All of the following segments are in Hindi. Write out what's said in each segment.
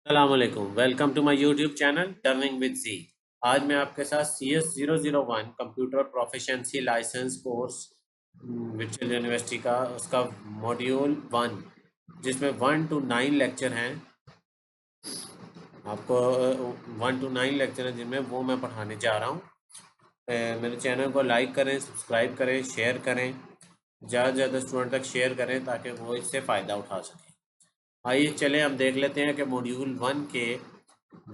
अस्सलामुअलैकुम, welcome to my YouTube channel turning with जी। आज मैं आपके साथ CS001 computer proficiency licence course Victoria university का उसका मॉड्यूल 1 जिसमें 1 to 9 लेक्चर हैं। आपको 1 to 9 लेक्चर हैं जिनमें वो मैं पढ़ाने जा रहा हूँ। मेरे चैनल को लाइक करें, सब्सक्राइब करें, शेयर करें, ज़्यादा से ज़्यादा स्टूडेंट तक शेयर करें ताकि वो इससे फ़ायदा उठा सकें। आइए चलें हम देख लेते हैं कि मॉड्यूल 1 के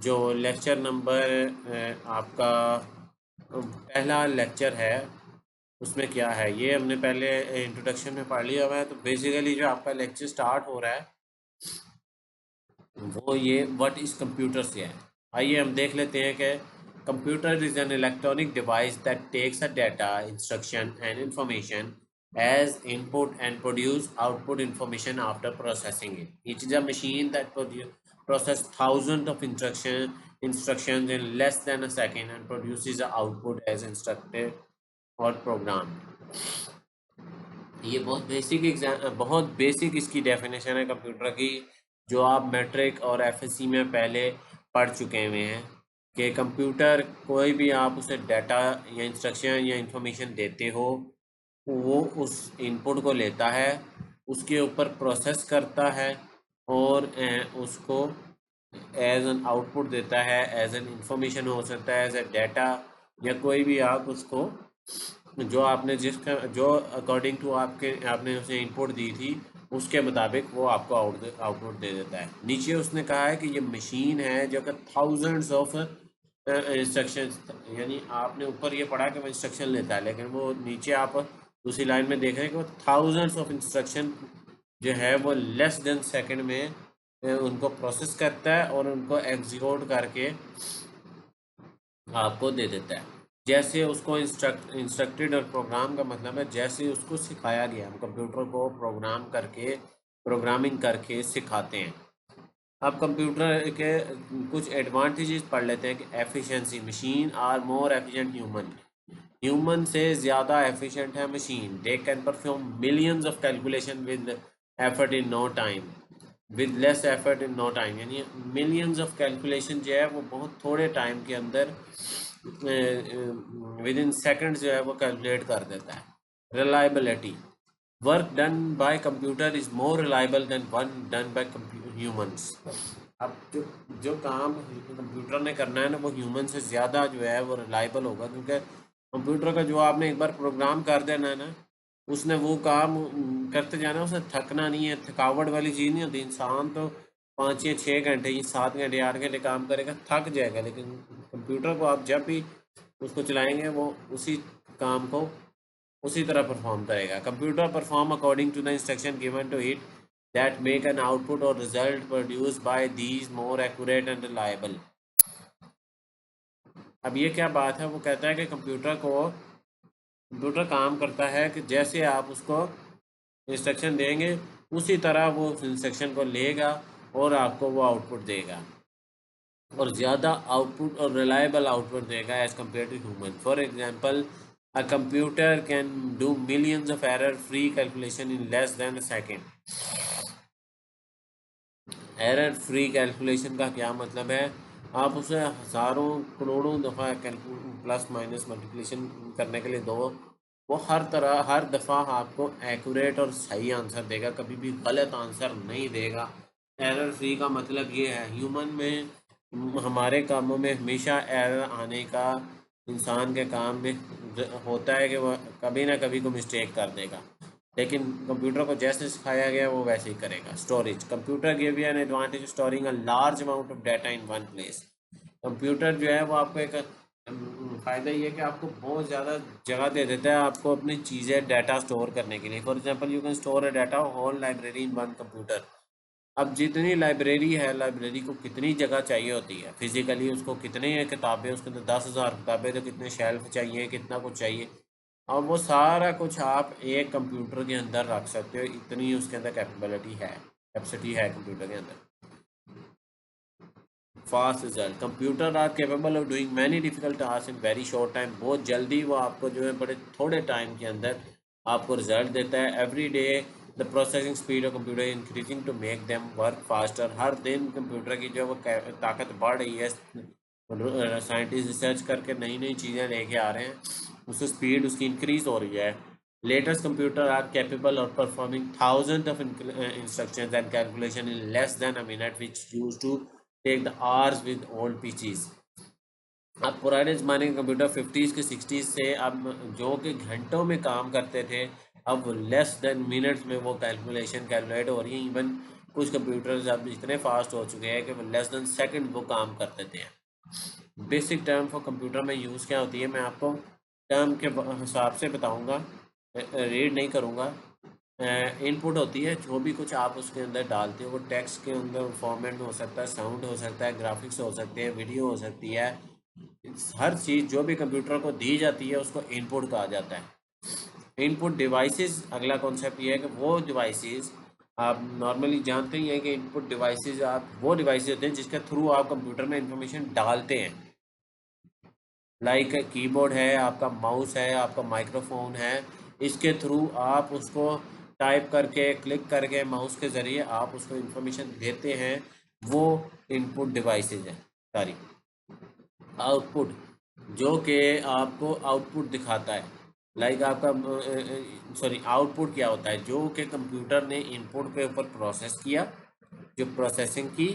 जो लेक्चर नंबर आपका पहला लेक्चर है उसमें क्या है। ये हमने पहले इंट्रोडक्शन में पढ़ लिया हुआ है। तो बेसिकली जो आपका लेक्चर स्टार्ट हो रहा है वो ये व्हाट इज़ कंप्यूटर से है। आइए हम देख लेते हैं कि computer is an electronic device that takes a data instruction and information as input and produce output information after processing it. It is a machine that process thousands of instructions in less than a second and produces the output as instructed or programmed. ये बहुत बेसिक इसकी डेफिनेशन है कंप्यूटर की, जो आप मैट्रिक और एफएससी में पहले पढ़ चुके हुए हैं कि कंप्यूटर कोई भी आप उसे डाटा या इंस्ट्रक्शन या इंफॉर्मेशन देते हो, वो उस इनपुट को लेता है, उसके ऊपर प्रोसेस करता है और उसको एज एन आउटपुट देता है, एज एन इंफॉर्मेशन हो सकता है, एज ए डाटा, या कोई भी आप उसको जो आपने जिसका जो अकॉर्डिंग टू आपने उसे इनपुट दी थी उसके मुताबिक वो आपको आउटपुट दे देता है। नीचे उसने कहा है कि ये मशीन है जो कि थाउजेंड्स ऑफ इंस्ट्रक्शंस, यानी आपने ऊपर ये पढ़ा कि वो इंस्ट्रक्शन लेता है, लेकिन वो नीचे आप दूसरी लाइन में देख रहे हैं कि वो थाउजेंड्स ऑफ इंस्ट्रक्शन जो है वो लेस देन सेकंड में उनको प्रोसेस करता है और उनको एग्जीक्यूट करके आपको दे देता है। जैसे उसको इंस्ट्रक्टेड और प्रोग्राम का मतलब है जैसे उसको सिखाया गया। हम कंप्यूटर को प्रोग्रामिंग करके सिखाते हैं। अब कंप्यूटर के कुछ एडवांटेजेस पढ़ लेते हैं कि efficiency, machine are more efficient human से ज़्यादा एफिशिएंट है machine. They can perform millions of calculation with effort in no time, with less effort in no time, यानी मिलियंस ऑफ कैलकुलेशन जो है वो बहुत थोड़े टाइम के अंदर विद इन सेकेंड्स जो है वो कैलकुलेट कर देता है। Reliability, work done by computer is more reliable then one done by humans. अब जो काम कंप्यूटर ने करना है ना वो ह्यूमन से ज़्यादा जो है वो रिलायबल होगा, क्योंकि कंप्यूटर का जो आपने एक बार प्रोग्राम कर देना है ना, उसने वो काम करते जाना, उसने थकना नहीं है। थकावट वाली चीज़ नहीं होती। इंसान तो 5 या 6 घंटे या 7 घंटे 8 घंटे काम करेगा, थक जाएगा, लेकिन कंप्यूटर को आप जब भी उसको चलाएंगे वो उसी काम को उसी तरह परफॉर्म करेगा। Computer perform according to the instruction given to it that make an output और result produce by these more accurate and reliable. अब ये क्या बात है, वो कहता है कि कंप्यूटर काम करता है कि जैसे आप उसको इंस्ट्रक्शन देंगे उसी तरह वो उस इंस्ट्रक्शन को लेगा और आपको वो आउटपुट देगा, और ज़्यादा आउटपुट और रिलायबल आउटपुट देगा as compare to human. For example, a computer can do millions of error free calculation in less than a second. Error free calculation का क्या मतलब है? आप उसे हज़ारों करोड़ों दफ़ा प्लस माइनस मल्टीप्लिकेशन करने के लिए दो, वो हर दफ़ा आपको एक्यूरेट और सही आंसर देगा, कभी भी गलत आंसर नहीं देगा। एरर फ्री का मतलब ये है। ह्यूमन में हमारे कामों में हमेशा एरर आने का इंसान के काम में होता है कि वह कभी ना कभी को मिस्टेक कर देगा, लेकिन कंप्यूटर को जैसे सिखाया गया वो वैसे ही करेगा। Storage, computer give you an advantage storing a large amount of data in one place. Computer जो है वो आपको एक फ़ायदा ये है कि आपको बहुत ज़्यादा जगह दे देता है आपको अपनी चीज़ें डाटा स्टोर करने के लिए। For example, you can store a data whole library in one computer. अब जितनी लाइब्रेरी है, लाइब्रेरी को कितनी जगह चाहिए होती है फिजिकली, उसको कितनी किताबें, उसके अंदर 10,000 किताबें, तो कितने शेल्फ चाहिए, कितना कुछ चाहिए। और वो सारा कुछ आप एक कंप्यूटर के अंदर रख सकते हो, इतनी उसके अंदर कैपेसिटी है कंप्यूटर के अंदर। Fast result, computer are capable of doing many difficult task in very short time. बहुत जल्दी वो आपको जो है बड़े थोड़े टाइम के अंदर आपको रिजल्ट देता है। Every day the processing speed of computer increasing to make them work faster. हर दिन कंप्यूटर की जो वो ताकत बढ़ रही है, साइंटिस्ट रिसर्च करके नई नई चीज़ें लेके आ रहे हैं, उससे स्पीड उसकी इंक्रीज हो रही है। Latest computer are capable of performing thousand of instructions and calculation in less than a minute which use to take the hours with old PCs. अब पुराने ज़माने के कंप्यूटर 50s के 60s से अब जो कि घंटों में काम करते थे, अब लेस देन मिनट्स में वो कैलकुलेट हो रही है। इवन कुछ कंप्यूटर्स अब इतने फास्ट हो चुके हैं कि वो लेस देन सेकंड वो काम कर देते हैं। बेसिक टर्म फॉर कंप्यूटर में यूज़ क्या होती है, मैं आपको टर्म के हिसाब से बताऊंगा, रीड नहीं करूंगा। इनपुट होती है, जो भी कुछ आप उसके अंदर डालते हो वो टेक्स्ट के अंदर फॉर्मेट में हो सकता है, साउंड हो सकता है, ग्राफिक्स हो सकते हैं, वीडियो हो सकती है। हर चीज़ जो भी कंप्यूटर को दी जाती है उसको इनपुट कहा जाता है। इनपुट डिवाइसेस, अगला कॉन्सेप्ट ये है कि वो डिवाइसेस आप नॉर्मली जानते ही हैं कि इनपुट डिवाइसेस आप वो डिवाइसेस होते हैं जिसके थ्रू आप कंप्यूटर में इंफॉर्मेशन डालते हैं। लाइक कीबोर्ड है, आपका माउस है, आपका माइक्रोफोन है, इसके थ्रू आप उसको टाइप करके क्लिक करके माउस के ज़रिए आप उसको इंफॉर्मेशन देते हैं, वो इनपुट डिवाइसेस हैं सारी। आउटपुट, जो कि आपको आउटपुट दिखाता है, लाइक आपका सॉरी आउटपुट क्या होता है, जो कि कंप्यूटर ने इनपुट के ऊपर प्रोसेस किया, जो प्रोसेसिंग की,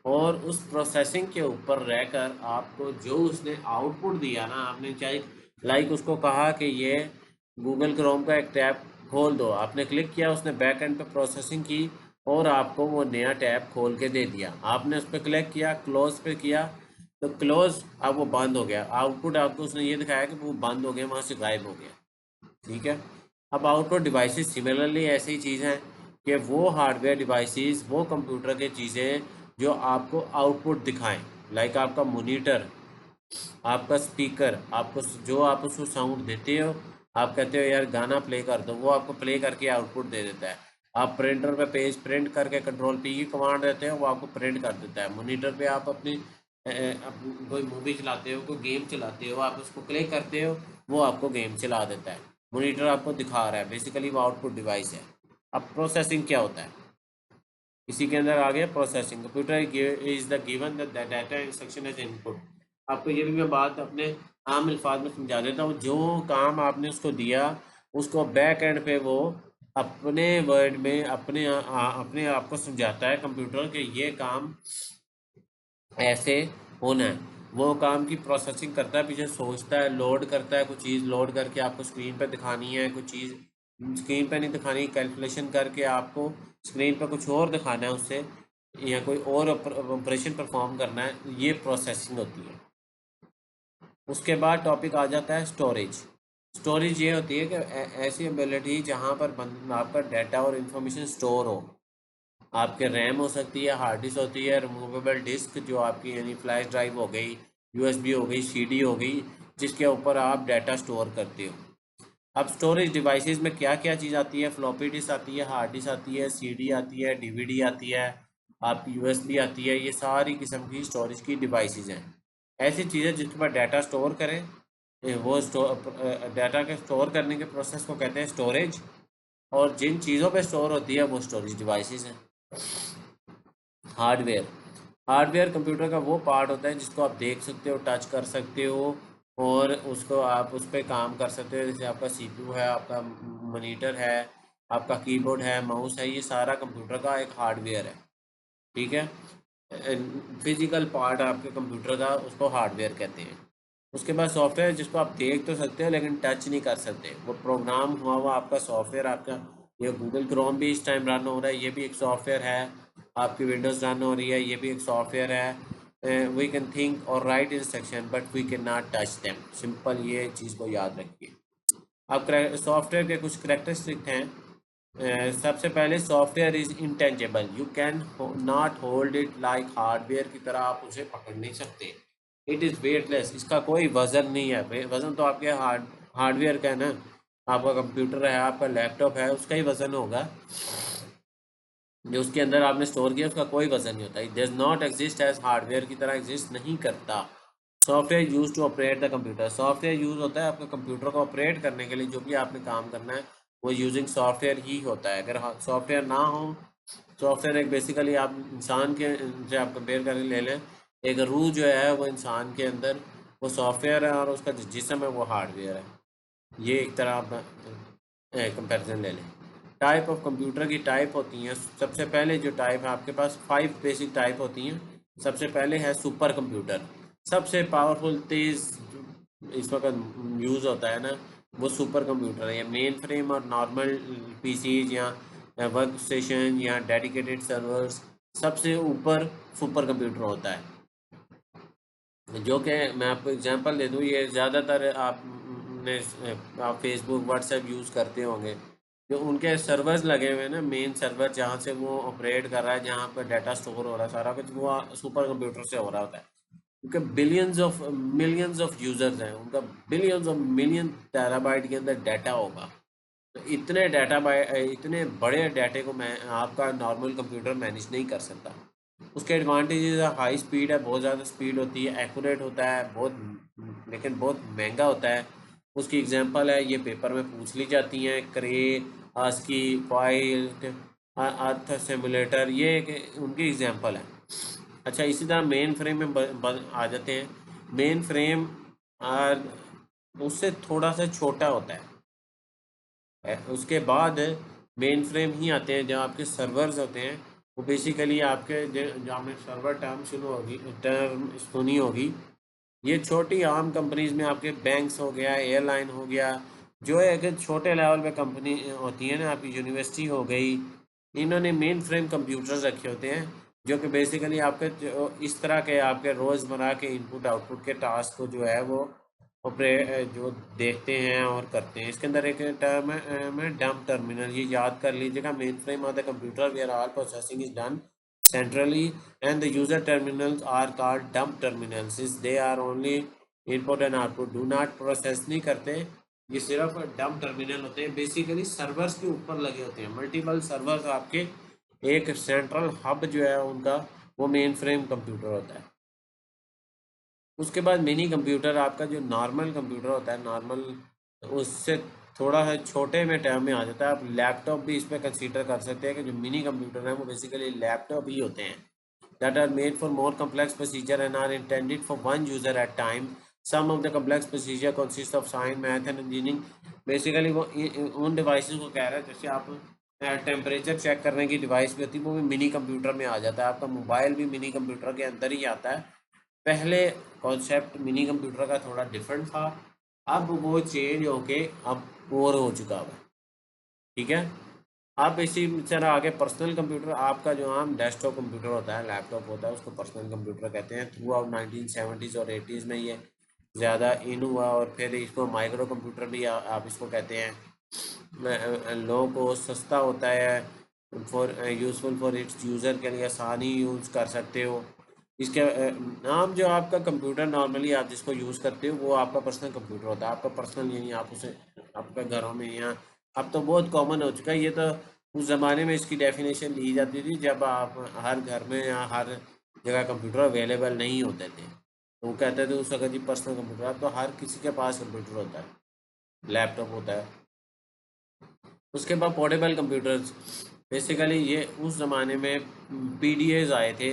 और उस प्रोसेसिंग के ऊपर रहकर आपको जो उसने आउटपुट दिया ना, आपने चाहे लाइक उसको कहा कि ये गूगल क्रोम का एक टैब खोल दो, आपने क्लिक किया, उसने बैक एंड पे प्रोसेसिंग की और आपको वो नया टैब खोल के दे दिया। आपने उस पर क्लिक किया, क्लोज पे किया, तो क्लोज अब वो बंद हो गया। आउटपुट आपको उसने ये दिखाया कि वो बंद हो गया, वहाँ से गायब हो गया। ठीक है। अब आउटपुट डिवाइसेस सिमिलरली ऐसी चीज़ हैं कि वो हार्डवेयर डिवाइसेस, वो कंप्यूटर के चीज़ें जो आपको आउटपुट दिखाएं, लाइक आपका मोनीटर, आपका स्पीकर, आपको जो आप उसको साउंड देते हो, आप कहते हो यार गाना प्ले कर दो, वो आपको प्ले करके आउटपुट दे देता है। आप प्रिंटर पे पेज प्रिंट करके कंट्रोल पी की कमांड देते हो, वो आपको प्रिंट कर देता है। मोनीटर पे आप अपनी कोई मूवी चलाते हो, कोई गेम चलाते हो, आप उसको प्ले करते हो, वो आपको गेम चला देता है। मोनीटर आपको दिखा रहा है, बेसिकली वो आउटपुट डिवाइस है। अब प्रोसेसिंग क्या होता है, इसी के अंदर आ गया processing. Computer is the given the data instruction as input. आपको ये भी मैं बात अपने आम अल्फाज में समझा देता हूँ। जो काम आपने उसको दिया, उसको बैक एंड पे वो अपने वर्ड में अपने आप को समझाता है कंप्यूटर कि ये काम ऐसे होना है। वो काम की प्रोसेसिंग करता है, पीछे सोचता है, लोड करता है, कुछ चीज़ लोड करके आपको स्क्रीन पर दिखानी है, कुछ चीज़ स्क्रीन पर नहीं दिखानी, कैलकुलेशन करके आपको स्क्रीन पर कुछ और दिखाना है उससे, या कोई और ऑपरेशन परफॉर्म करना है, ये प्रोसेसिंग होती है। उसके बाद टॉपिक आ जाता है स्टोरेज। स्टोरेज ये होती है कि ऐसी एबिलिटी जहाँ पर आपका डाटा और इन्फॉर्मेशन स्टोर हो। आपके रैम हो सकती है, हार्ड डिस्क होती है, रिमूवेबल डिस्क जो आपकी यानी फ्लैश ड्राइव हो गई, यूएसबी हो गई, सीडी हो गई, जिसके ऊपर आप डाटा स्टोर करते हो। अब स्टोरेज डिवाइसेस में क्या क्या चीज़ आती है, फ्लॉपी डिस्क आती है, हार्ड डिस्क आती है, सीडी आती है, डीवीडी आती है, आपकी यूएसबी आती है। ये सारी किस्म की स्टोरेज की डिवाइसेस हैं। ऐसी चीज़ें जिसके पास डाटा स्टोर करें, वो डाटा के स्टोर करने के प्रोसेस को कहते हैं स्टोरेज। और जिन चीज़ों पे स्टोर होती है वो स्टोरेज डिवाइसेस हैं। हार्डवेयर, हार्डवेयर कंप्यूटर का वो पार्ट होता है जिसको आप देख सकते हो, टच कर सकते हो, और उसको आप उस पर काम कर सकते हो। जैसे आपका सीपीयू है, आपका मॉनिटर है, आपका कीबोर्ड है, माउस है, ये सारा कंप्यूटर का एक हार्डवेयर है। ठीक है। फिजिकल पार्ट आपके कंप्यूटर का, उसको हार्डवेयर कहते हैं। उसके बाद सॉफ्टवेयर, जिसको आप देख तो सकते हो लेकिन टच नहीं कर सकते, वो प्रोग्राम हुआ हुआ आपका सॉफ्टवेयर। आपका ये गूगल क्रोम भी इस टाइम रन हो रहा है, ये भी एक सॉफ्टवेयर है। आपकी विंडोज़ रन हो रही है, ये भी एक सॉफ्टवेयर है। वी कैन थिंक और write instruction but we can not touch them, simple ये चीज़ को याद रखिए। अब सॉफ्टवेयर के कुछ करेक्टरिस्टिक हैं। सबसे पहले software is intangible, you can not hold it like hardware की तरह आप उसे पकड़ नहीं सकते। इट इज़ वेटलेस, इसका कोई वज़न नहीं है। वज़न तो आपके हार्डवेयर का है ना, आपका कंप्यूटर है, आपका लैपटॉप है, उसका ही वज़न होगा। जो उसके अंदर आपने स्टोर किया उसका कोई वज़न नहीं होता। It does not exist as hardware की तरह एग्जिस्ट नहीं करता। Software use to operate the computer, software use होता है आपके कंप्यूटर को ऑपरेट करने के लिए, जो भी आपने काम करना है वो यूजिंग सॉफ्टवेयर ही होता है। अगर सॉफ्टवेयर ना हो, सॉफ्टवेयर एक बेसिकली आप इंसान के से आप कंपेयर करके ले लें, एक रूह जो है वो इंसान के अंदर वो सॉफ्टवेयर है और उसका जो जिस्म है वो हार्डवेयर है। ये एक तरह आप कंपैरिजन ले लें। टाइप ऑफ कंप्यूटर की टाइप होती हैं। सबसे पहले जो टाइप है आपके पास 5 बेसिक टाइप होती हैं। सबसे पहले है सुपर कंप्यूटर। सबसे पावरफुल तेज़ इस वक्त यूज़ होता है ना, वो सुपर कंप्यूटर है। या मेन फ्रेम और नॉर्मल पीसीज या वर्क स्टेशन या डेडिकेटेड सर्वर्स, सबसे ऊपर सुपर कंप्यूटर होता है। जो कि मैं आपको एग्जांपल दे दूँ, ये ज़्यादातर आपने आप फेसबुक व्हाट्सएप यूज़ करते होंगे, जो उनके सर्वर्स लगे हुए हैं ना, मेन सर्वर जहाँ से वो ऑपरेट कर रहा है, जहाँ पर डाटा स्टोर हो रहा है, सारा कुछ वो सुपर कंप्यूटर से हो रहा होता है। क्योंकि मिलियंस ऑफ यूजर्स हैं, उनका बिलियंस ऑफ मिलियन टेराबाइट के अंदर डाटा होगा। तो इतने डाटा बाइट, इतने बड़े डाटे को मैं आपका नॉर्मल कंप्यूटर मैनेज नहीं कर सकता। उसके एडवांटेजेस है, हाई स्पीड है, बहुत ज़्यादा स्पीड होती है, एक्यूरेट होता है बहुत, लेकिन बहुत महंगा होता है। उसकी एग्जांपल है, ये पेपर में पूछ ली जाती हैं, क्रे, आस्की, फाइल, अर्थ सिमुलेटर, ये उनकी एग्जांपल है। अच्छा, इसी तरह मेन फ्रेम में आ जाते हैं। मेन फ्रेम उससे थोड़ा सा छोटा होता है। उसके बाद मेन फ्रेम ही आते हैं, जहाँ आपके सर्वर्स होते हैं। वो बेसिकली आपके जो आपने सर्वर टर्म सुनी होगी, ये छोटी आम कंपनीज में आपके बैंक्स हो गया, एयरलाइन हो गया, जो है कि छोटे लेवल पे कंपनी होती है ना, आपकी यूनिवर्सिटी हो गई, इन्होंने मेन फ्रेम कंप्यूटर्स रखे होते हैं, जो कि बेसिकली आपके जो इस तरह के आपके रोज़मर्रा के इनपुट आउटपुट के टास्क को जो है वो जो देखते हैं और करते हैं। इसके अंदर एक टर्म है डंप टर्मिनल, ये याद कर लीजिएगा। Main frame of the computer where all processing is done centrally and the user terminals are called dump terminals since they are only input and output, do not process नहीं करते, ये सिर्फ डंप टर्मिनल होते हैं। बेसिकली सर्वर्स के ऊपर लगे होते हैं, मल्टीपल सर्वर्स आपके, एक सेंट्रल हब जो है उनका, वो मेन फ्रेम कंप्यूटर होता है। उसके बाद मिनी कंप्यूटर, आपका जो नॉर्मल कंप्यूटर होता है, नॉर्मल उससे थोड़ा सा छोटे में टर्म में आ जाता है। आप लैपटॉप भी इस पर कंसीडर कर सकते हैं कि जो मिनी कंप्यूटर है वो बेसिकली लैपटॉप ही होते हैं, that are made for more complex procedure and are intended for one user at time. Some of the complex procedure consist of science, math and engineering. Basically वो उन डिवाइसेस को कह रहा है, जैसे आप टेम्परेचर चेक करने की डिवाइस भी होती है, वो भी मिनी कंप्यूटर में आ जाता है। आपका मोबाइल भी मिनी कंप्यूटर के अंदर ही आता है। पहले कॉन्सेप्ट मिनी कंप्यूटर का थोड़ा डिफरेंट था, अब वो चेंज होके अब और हो चुका है। ठीक है। आप इसी तरह आगे पर्सनल कंप्यूटर, आपका जो आम डेस्कटॉप कंप्यूटर होता है, लैपटॉप होता है, उसको पर्सनल कंप्यूटर कहते हैं। थ्रू आउट 1970s और 80s में ये ज़्यादा इन हुआ, और फिर इसको माइक्रो कंप्यूटर भी आप इसको कहते हैं। लो को सस्ता होता है, for useful for its user, के लिए आसानी यूज़ कर सकते हो। इसके नाम जो आपका कंप्यूटर नॉर्मली आप जिसको यूज़ करते हो वो आपका पर्सनल कंप्यूटर होता है। आपका पर्सनल यानी आप उसे आपका घरों में, या अब तो बहुत कॉमन हो चुका है ये तो। उस ज़माने में इसकी डेफिनेशन ली जाती थी जब आप हर घर में या हर जगह कंप्यूटर अवेलेबल नहीं होते थे, तो वो कहते थे उस वक्त जी पर्सनल कंप्यूटर। अब तो हर किसी के पास कंप्यूटर होता है, लैपटॉप होता है। उसके बाद पोर्टेबल कंप्यूटर्स, बेसिकली ये उस ज़माने में पीडीएस आए थे,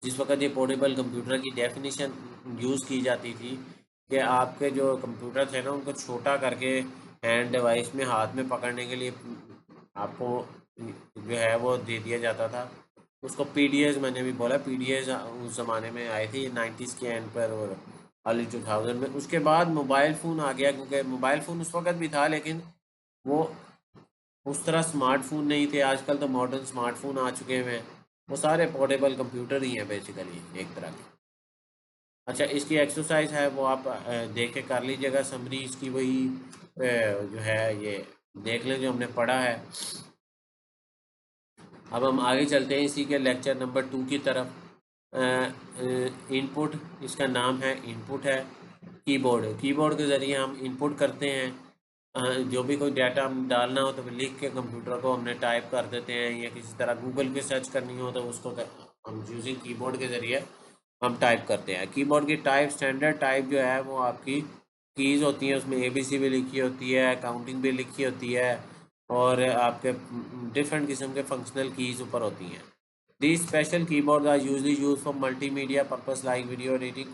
जिस वक्त ये पोर्टेबल कंप्यूटर की डेफिनेशन यूज़ की जाती थी कि आपके जो कंप्यूटर थे ना उनको छोटा करके हैंड डिवाइस में हाथ में पकड़ने के लिए आपको जो है वो दे दिया जाता था। उसको पीडीएस, मैंने भी बोला पीडीएस उस ज़माने में आए थे, ये 90s के एंड पर और अर्ली 2000 में। उसके बाद मोबाइल फ़ोन आ गया, क्योंकि मोबाइल फ़ोन उस वक्त भी था लेकिन वो उस तरह स्मार्टफोन नहीं थे। आजकल तो मॉडर्न स्मार्टफोन आ चुके हैं, वो सारे पोर्टेबल कंप्यूटर ही हैं बेसिकली एक तरह के। अच्छा, इसकी एक्सरसाइज है वो आप देख के कर लीजिएगा, समरी इसकी वही जो है ये देख लें जो हमने पढ़ा है। अब हम आगे चलते हैं इसी के लेक्चर नंबर 2 की तरफ। इनपुट, इसका नाम है इनपुट है। कीबोर्ड, कीबोर्ड के ज़रिए हम इनपुट करते हैं। जो भी कोई डाटा हम डालना हो तो फिर लिख के कंप्यूटर को हमने टाइप कर देते हैं, या किसी तरह गूगल पे सर्च करनी हो तो उसको हम यूजिंग कीबोर्ड के ज़रिए हम टाइप करते हैं। कीबोर्ड की टाइप, स्टैंडर्ड टाइप जो है वो आपकी कीज़ होती हैं, उसमें एबीसी भी लिखी होती है, काउंटिंग भी लिखी होती है, और आपके डिफरेंट किस्म के फंक्शनल कीज़ ऊपर होती हैं। These special keyboards are usually used for multimedia purpose like video editing।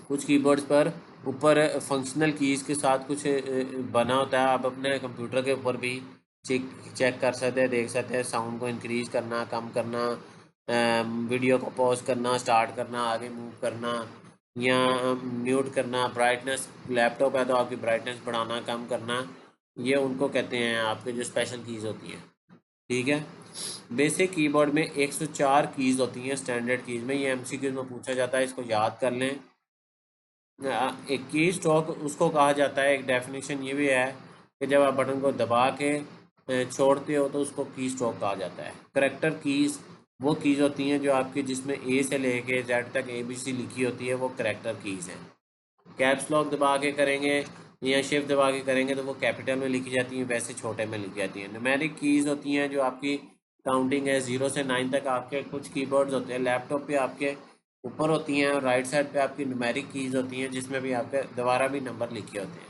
कुछ कीबोर्ड्स पर ऊपर फंक्शनल कीज़ के साथ कुछ बना होता है। आप अपने कंप्यूटर के ऊपर भी चेक कर सकते हैं, देख सकते हैं। साउंड को इंक्रीज़ करना, कम करना, वीडियो को पॉज करना, स्टार्ट करना, आगे मूव करना या म्यूट करना, ब्राइटनेस, लैपटॉप है तो आपकी ब्राइटनेस बढ़ाना, कम करना, ये उनको कहते हैं आपके जो स्पेशल कीज़ होती हैं। ठीक है। बेसिक कीबोर्ड में 104 कीज़ होती हैं स्टैंडर्ड कीज़ में। ये एमसीक्यू में पूछा जाता है, इसको याद कर लें। एक की स्ट्रोक उसको कहा जाता है, एक डेफिनेशन ये भी है कि जब आप बटन को दबा के छोड़ते हो तो उसको की स्ट्रोक कहा जाता है। करेक्टर कीज़ वो कीज़ होती हैं जो आपकी जिसमें ए से लेके जेड तक ABC लिखी होती है, वो करेक्टर कीज़ हैं। कैप्स लॉक दबा के करेंगे या शिफ्ट दबा के करेंगे तो वो कैपिटल में लिखी जाती हैं, वैसे छोटे में लिखी जाती हैं। न्यूमेरिक कीज़ होती हैं जो आपकी काउंटिंग है 0 से 9 तक। आपके कुछ कीबोर्ड्स होते हैं लैपटॉप पे आपके ऊपर होती हैं और राइट साइड पे आपकी न्यूमेरिक कीज़ होती हैं जिसमें भी आपके दोबारा भी नंबर लिखे होते हैं।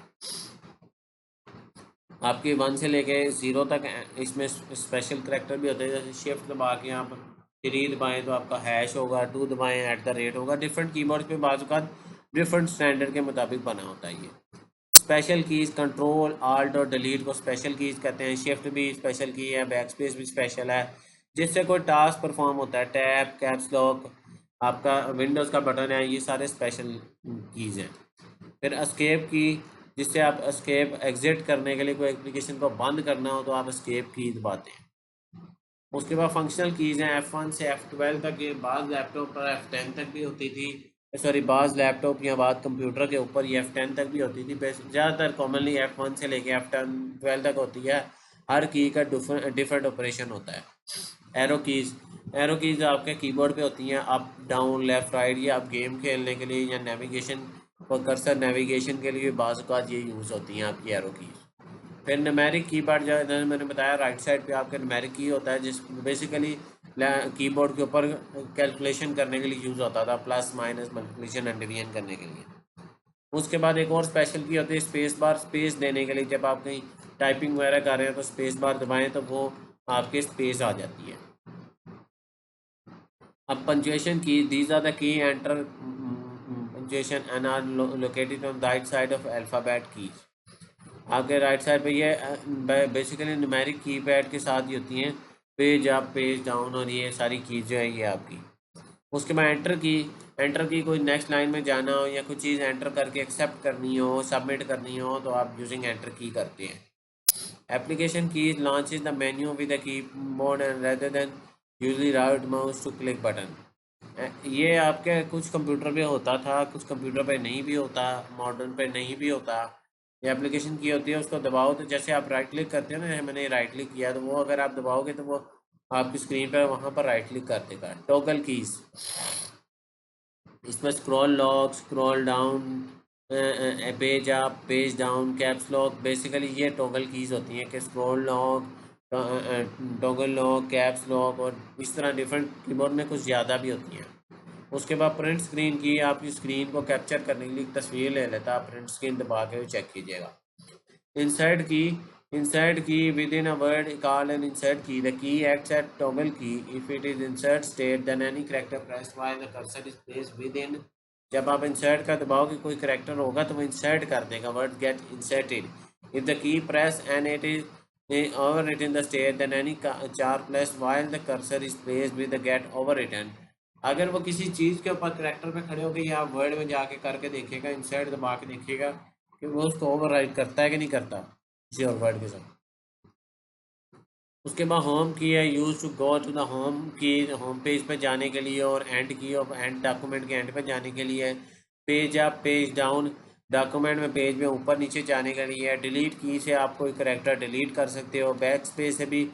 आपकी 1 से लेके 0 तक इसमें स्पेशल करेक्टर भी होते हैं, जैसे शिफ्ट दबा के आप 3 दबाएँ तो आपका हैश होगा, 2 दबाएँ @ होगा। डिफरेंट कीबोर्ड पे बाज़ डिफरेंट स्टैंडर्ड के मुताबिक बना होता है ये। स्पेशल कीज़ कंट्रोल आल्ट और डिलीट को स्पेशल कीज़ कहते हैं। शिफ्ट भी स्पेशल की है, बैक स्पेस भी स्पेशल है। जिससे कोई टास्क परफॉर्म होता है, टैब, कैप्स लॉक, आपका विंडोज़ का बटन है, ये सारे स्पेशल कीज़ हैं। फिर एस्केप की, जिससे आप एस्केप एग्जिट करने के लिए कोई एप्लीकेशन को बंद करना हो तो आप एस्केप की दबाते हैं। उसके बाद फंक्शनल कीज़ हैं F1 से F12 तक। ये बाज़ लैपटॉप पर F10 तक भी होती थी, सॉरी बाज़ लैपटॉप या बाज़ कंप्यूटर के ऊपर ये F10 तक भी होती थी। ज़्यादातर कॉमनली F1 से लेके F12 तक होती है। हर की का डिफरेंट ऑपरेशन होता है। एरो कीज़ आपके कीबोर्ड पे होती हैं, अप डाउन लेफ़्ट राइट। ये आप गेम खेलने के लिए या नेविगेशन और कर्सर नेविगेशन के लिए बाज़ औक़ात ये यूज़ होती हैं आपकी एरो कीज़। फिर न्यूमेरिक कीपैड जो है मैंने बताया, राइट साइड पे आपका न्यूमेरिक की होता है जिस बेसिकली कीबोर्ड के ऊपर कैलकुलेशन करने के लिए यूज़ होता था, plus minus multiplication and division करने के लिए। उसके बाद एक और स्पेशल की होती है स्पेस बार, स्पेस देने के लिए। जब आप कहीं टाइपिंग वगैरह कर रहे हैं तो स्पेस बार दबाएं तो वो आपके स्पेस आ जाती है। अब punctuation key, these are the key enter punctuation and are located on right side of alphabet keys. आपके राइट साइड पे ये बेसिकली न्यूमेरिक कीपैड के साथ ही होती हैं, पेज अप, पेज डाउन, और ये सारी कीज जो है ये आपकी। उसके बाद एंटर की कोई नेक्स्ट लाइन में जाना हो या कुछ चीज़ एंटर करके एक्सेप्ट करनी हो, सबमिट करनी हो तो आप यूजिंग एंटर की करते हैं। Application key launches the menu with the keyboard and rather than usually right mouse to click button. ये आपके कुछ कंप्यूटर पे होता था, कुछ कंप्यूटर पे नहीं भी होता, मॉडर्न पे नहीं भी होता। ये एप्लीकेशन की होती है, उसको दबाओ तो जैसे आप राइट क्लिक करते हो ना, मैंने राइट क्लिक किया तो वो अगर आप दबाओगे तो वो आपकी स्क्रीन पर वहाँ पर राइट क्लिक कर देगा। टॉगल कीज़, इसमें scroll lock, scroll down, page up, page down, caps lock, basically ये टॉगल कीज़ होती हैं कि scroll lock, toggle lock, caps lock, और इस तरह डिफरेंट कीबोर्ड में कुछ ज़्यादा भी होती हैं। उसके बाद प्रिंट स्क्रीन की, आपकी स्क्रीन को कैप्चर करने के लिए एक तस्वीर ले लेता है, प्रिंट स्क्रीन दबा के चेक कीजिएगा। insert key within a word called an insert key. The key acts as toggle key. If it is insert state, then any character pressed while the cursor is placed within. जब आप insert का दबाओगे कोई character होगा तो वो insert कर देगा, word get inserted. If the key press and it is overwritten the state, then any char placed while the cursor is placed with the get overwritten. अगर वो किसी चीज़ के ऊपर करेक्टर पे खड़े होकर या वर्ड में जाके करके देखेगा, इंसर्ट दबा के देखेगा कि वो उसको ओवरराइट करता है कि नहीं करता किसी और वर्ड के साथ। उसके बाद होम की है, use to go to the home key, home page पे जाने के लिए, और एंड की, और एंड डॉक्यूमेंट के एंड पे जाने के लिए। Page up, page down, document में पेज में ऊपर नीचे जाने के लिए। डिलीट की से आप कोई करेक्टर डिलीट कर सकते हो। बैक स्पेस से भी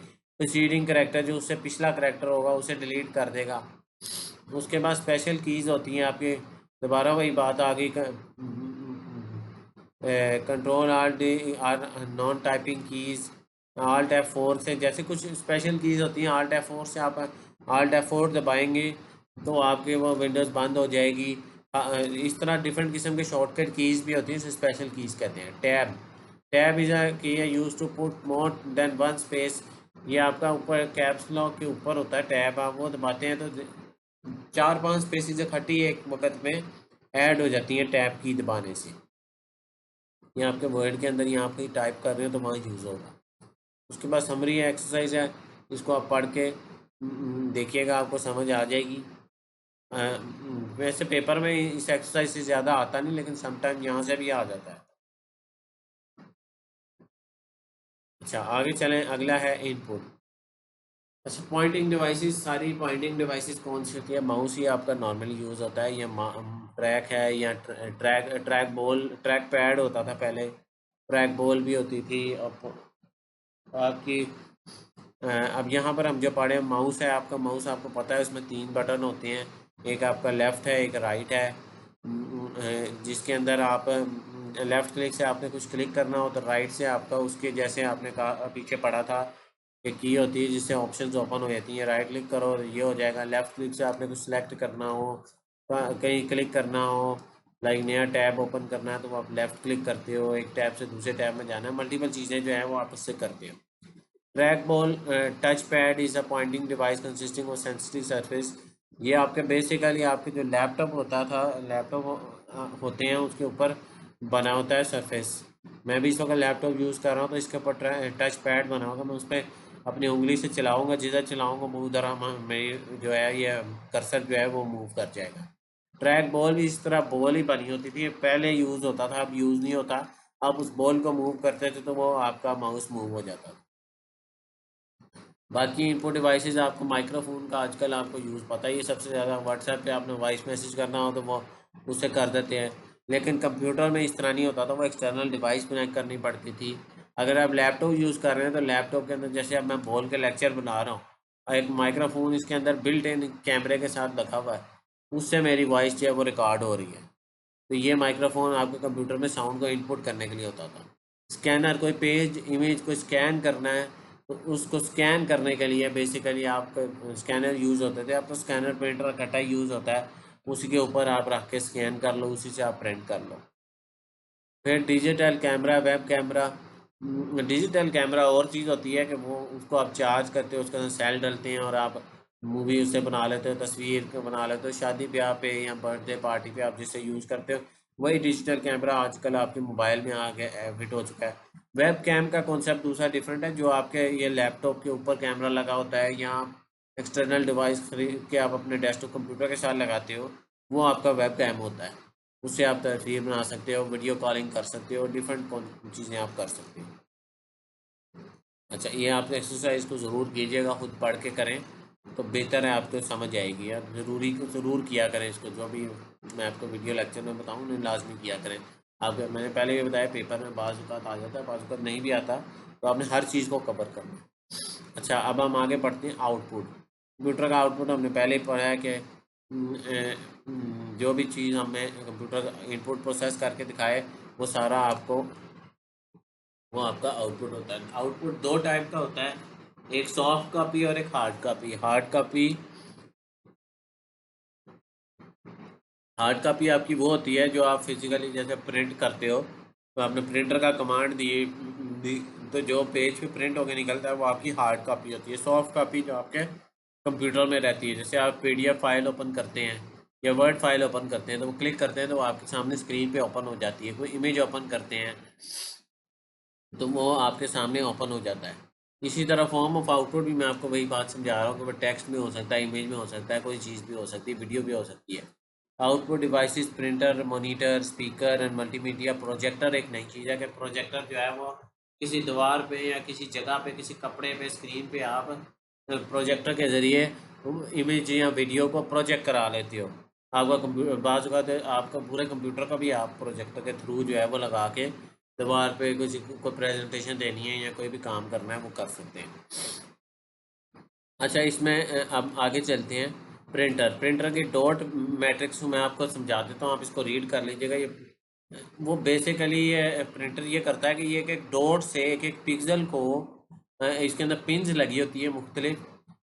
प्रीसीडिंग करेक्टर जो उससे पिछला करेक्टर होगा उसे डिलीट कर देगा। उसके बाद स्पेशल कीज़ होती हैं आपके, दोबारा वही बात आ गई, control alt are non typing keys. Alt F4 से, जैसे कुछ स्पेशल कीज़ होती हैं, आल्ट F4 से आप आल्ट F4 दबाएंगे तो आपके वो विंडोज़ बंद हो जाएगी। इस तरह डिफरेंट किस्म के शॉर्टकट कीज़ भी होती हैं, इसे स्पेशल कीज़ कहते हैं। Tab, tab is a key है use to put more than one space. ये आपका ऊपर कैप्स लॉक के ऊपर होता है टैब, आप वो दबाते हैं तो 4-5 स्पेसिस इकट्ठी एक वक्त में ऐड हो जाती हैं टैब की दबाने से। ये आपके वर्ड के अंदर यहाँ कहीं टाइप कर रहे हो तो वहाँ यूज़ होगा। उसके बाद समरी है, एक्सरसाइज है, इसको आप पढ़ के देखिएगा, आपको समझ आ जाएगी। वैसे पेपर में इस एक्सरसाइज से ज़्यादा आता नहीं, लेकिन समटाइम यहाँ से भी आ जाता है। अच्छा आगे चलें, अगला है इनपुट। अच्छा पॉइंटिंग डिवाइसेस, सारी पॉइंटिंग डिवाइसेस कौन सी होती है? माउस ही आपका नॉर्मली यूज़ होता है, या ट्रैक है, या ट्रैक बॉल, ट्रैक पैड होता था पहले, ट्रैक बॉल भी होती थी। अब आपकी अब यहाँ पर हम जो पढ़े, माउस है आपका, माउस आपको पता है उसमें 3 बटन होते हैं, एक आपका लेफ़्ट है, एक राइट है। जिसके अंदर आप लेफ़्ट क्लिक से आपने कुछ क्लिक करना हो तो राइट से आपका उसके जैसे आपने कहा पीछे पढ़ा था कि की होती है जिससे ऑप्शंस ओपन हो जाती हैं। राइट क्लिक करो ये हो जाएगा, लेफ़्ट क्लिक से आपने कुछ सेलेक्ट करना हो, कहीं क्लिक करना हो, लाइक नया टैब ओपन करना है तो आप लेफ़्ट क्लिक करते हो, एक टैब से दूसरे टैब में जाना है, मल्टीपल चीज़ें जो है वो आप उससे करते हो। Trackball touch pad is a pointing device consisting of sensitive surface. ये आपके बेसिकली आपके जो लैपटॉप होता था, लैपटॉप होते हैं उसके ऊपर बना होता है सरफेस। मैं भी इस वक्त लैपटॉप यूज़ कर रहा हूँ तो इसके ऊपर टच पैड बना होगा, मैं उस पर अपनी उंगली से चलाऊँगा, जिधर चलाऊँगा वो उधर मेरी जो है ये कर्सर जो है वो मूव कर जाएगा। ट्रैक बॉल भी इस तरह बॉल ही बनी होती थी, पहले यूज़ होता था, अब यूज़ नहीं होता। आप उस बॉल को मूव करते थे तो वो आपका माउस मूव हो जाता था। बाकी इनपुट डिवाइसेस आपको माइक्रोफोन का आजकल आपको यूज़ पता ही है, सबसे ज़्यादा व्हाट्सएप पे आपने वॉइस मैसेज करना हो तो वो उससे कर देते हैं। लेकिन कंप्यूटर में इस तरह नहीं होता था, वो एक्सटर्नल डिवाइस कनेक्ट करनी पड़ती थी। अगर आप लैपटॉप यूज़ कर रहे हैं तो लैपटॉप के अंदर जैसे अब मैं बोल के लेक्चर बना रहा हूँ और एक माइक्रोफोन इसके अंदर बिल्ट इन कैमरे के साथ रखा हुआ है, उससे मेरी वॉइस जो है वो रिकॉर्ड हो रही है। तो ये माइक्रोफोन आपके कंप्यूटर में साउंड को इनपुट करने के लिए होता था। स्कैनर, कोई पेज इमेज को स्कैन करना है तो उसको स्कैन करने के लिए बेसिकली आपका स्कैनर यूज़ होते थे। अब तो स्कैनर प्रिंटर इकट्ठा यूज़ होता है, उसी के ऊपर आप रख के स्कैन कर लो, उसी से आप प्रिंट कर लो। फिर digital camera, web camera. Digital camera और चीज़ होती है कि वो उसको आप चार्ज करते हो, उसके अंदर सेल डलते हैं और आप मूवी उससे बना लेते हो, तस्वीर को बना लेते हो, शादी ब्याह पे या बर्थडे पार्टी पे आप जिससे यूज़ करते हो। वही डिजिटल कैमरा आजकल आपके मोबाइल में आ गया, फिट हो चुका है। वेब कैम का कॉन्सेप्ट दूसरा डिफरेंट है, जो आपके ये लैपटॉप के ऊपर कैमरा लगा होता है या एक्सटर्नल डिवाइस खरीद के आप अपने डेस्कटॉप कंप्यूटर के साथ लगाते हो, वो आपका वेब कैम होता है। उससे आप तस्वीर बना सकते हो, वीडियो कॉलिंग कर सकते हो, डिफरेंट चीज़ें आप कर सकते हो। अच्छा ये आप एक्सरसाइज को ज़रूर कीजिएगा, खुद पढ़ के करें तो बेहतर है, आपको समझ आएगी। यार ज़रूर किया करें इसको, जो भी मैं आपको वीडियो लेक्चर में बताऊँ उन्हें लाजमी किया करें। आप, मैंने पहले भी बताया पेपर में बाज़ औक़ात आ जाता है, बाज़ औक़ात नहीं भी आता, तो आपने हर चीज़ को कवर करना है। अच्छा अब हम आगे बढ़ते हैं आउटपुट। कंप्यूटर का आउटपुट हमने पहले ही पढ़ा है कि जो भी चीज़ हमें कंप्यूटर इनपुट प्रोसेस करके दिखाए वो सारा आपको, वो आपका आउटपुट होता है। आउटपुट दो टाइप का होता है, एक सॉफ्ट कॉपी और एक हार्ड कॉपी। हार्ड कॉपी आपकी वो होती है जो आप फिजिकली जैसे प्रिंट करते हो, तो आपने प्रिंटर का कमांड दी तो जो पेज पे प्रिंट होकर निकलता है वो आपकी हार्ड कॉपी होती है। सॉफ्ट कॉपी जो आपके कंप्यूटर में रहती है, जैसे आप पीडीएफ फाइल ओपन करते हैं या वर्ड फाइल ओपन करते हैं तो वो क्लिक करते हैं तो वो आपके सामने स्क्रीन पे ओपन हो जाती है। कोई इमेज ओपन करते हैं तो वो आपके सामने ओपन हो जाता है। इसी तरह फॉर्म ऑफ आउटपुट भी मैं आपको वही बात समझा रहा हूँ कि वो टेक्स्ट में हो सकता है, इमेज में हो सकता है, कोई चीज़ भी हो सकती है, वीडियो भी हो सकती है। Output devices, printer, monitor, speaker and multimedia. Projector एक नई चीज़ है कि प्रोजेक्टर जो है वो किसी दीवार पे या किसी जगह पे, किसी कपड़े पे, स्क्रीन पे आप प्रोजेक्टर के ज़रिए इमेज या वीडियो को प्रोजेक्ट करा लेते हो। आपका कंप्यूटर बाज़ औक़ात आपका पूरे कंप्यूटर का भी आप प्रोजेक्टर के थ्रू जो है वो लगा के दीवार पे कुछ कोई प्रेजेंटेशन देनी है या कोई भी काम करना है वो कर सकते हैं। अच्छा इसमें अब आगे चलते हैं। प्रिंटर की डॉट मैट्रिक्स मैं आपको समझा देता हूँ, आप इसको रीड कर लीजिएगा। ये वो बेसिकली ये प्रिंटर ये करता है कि ये एक डॉट से एक एक पिक्सल को इसके अंदर पिंस लगी होती है मुख्तलिफ,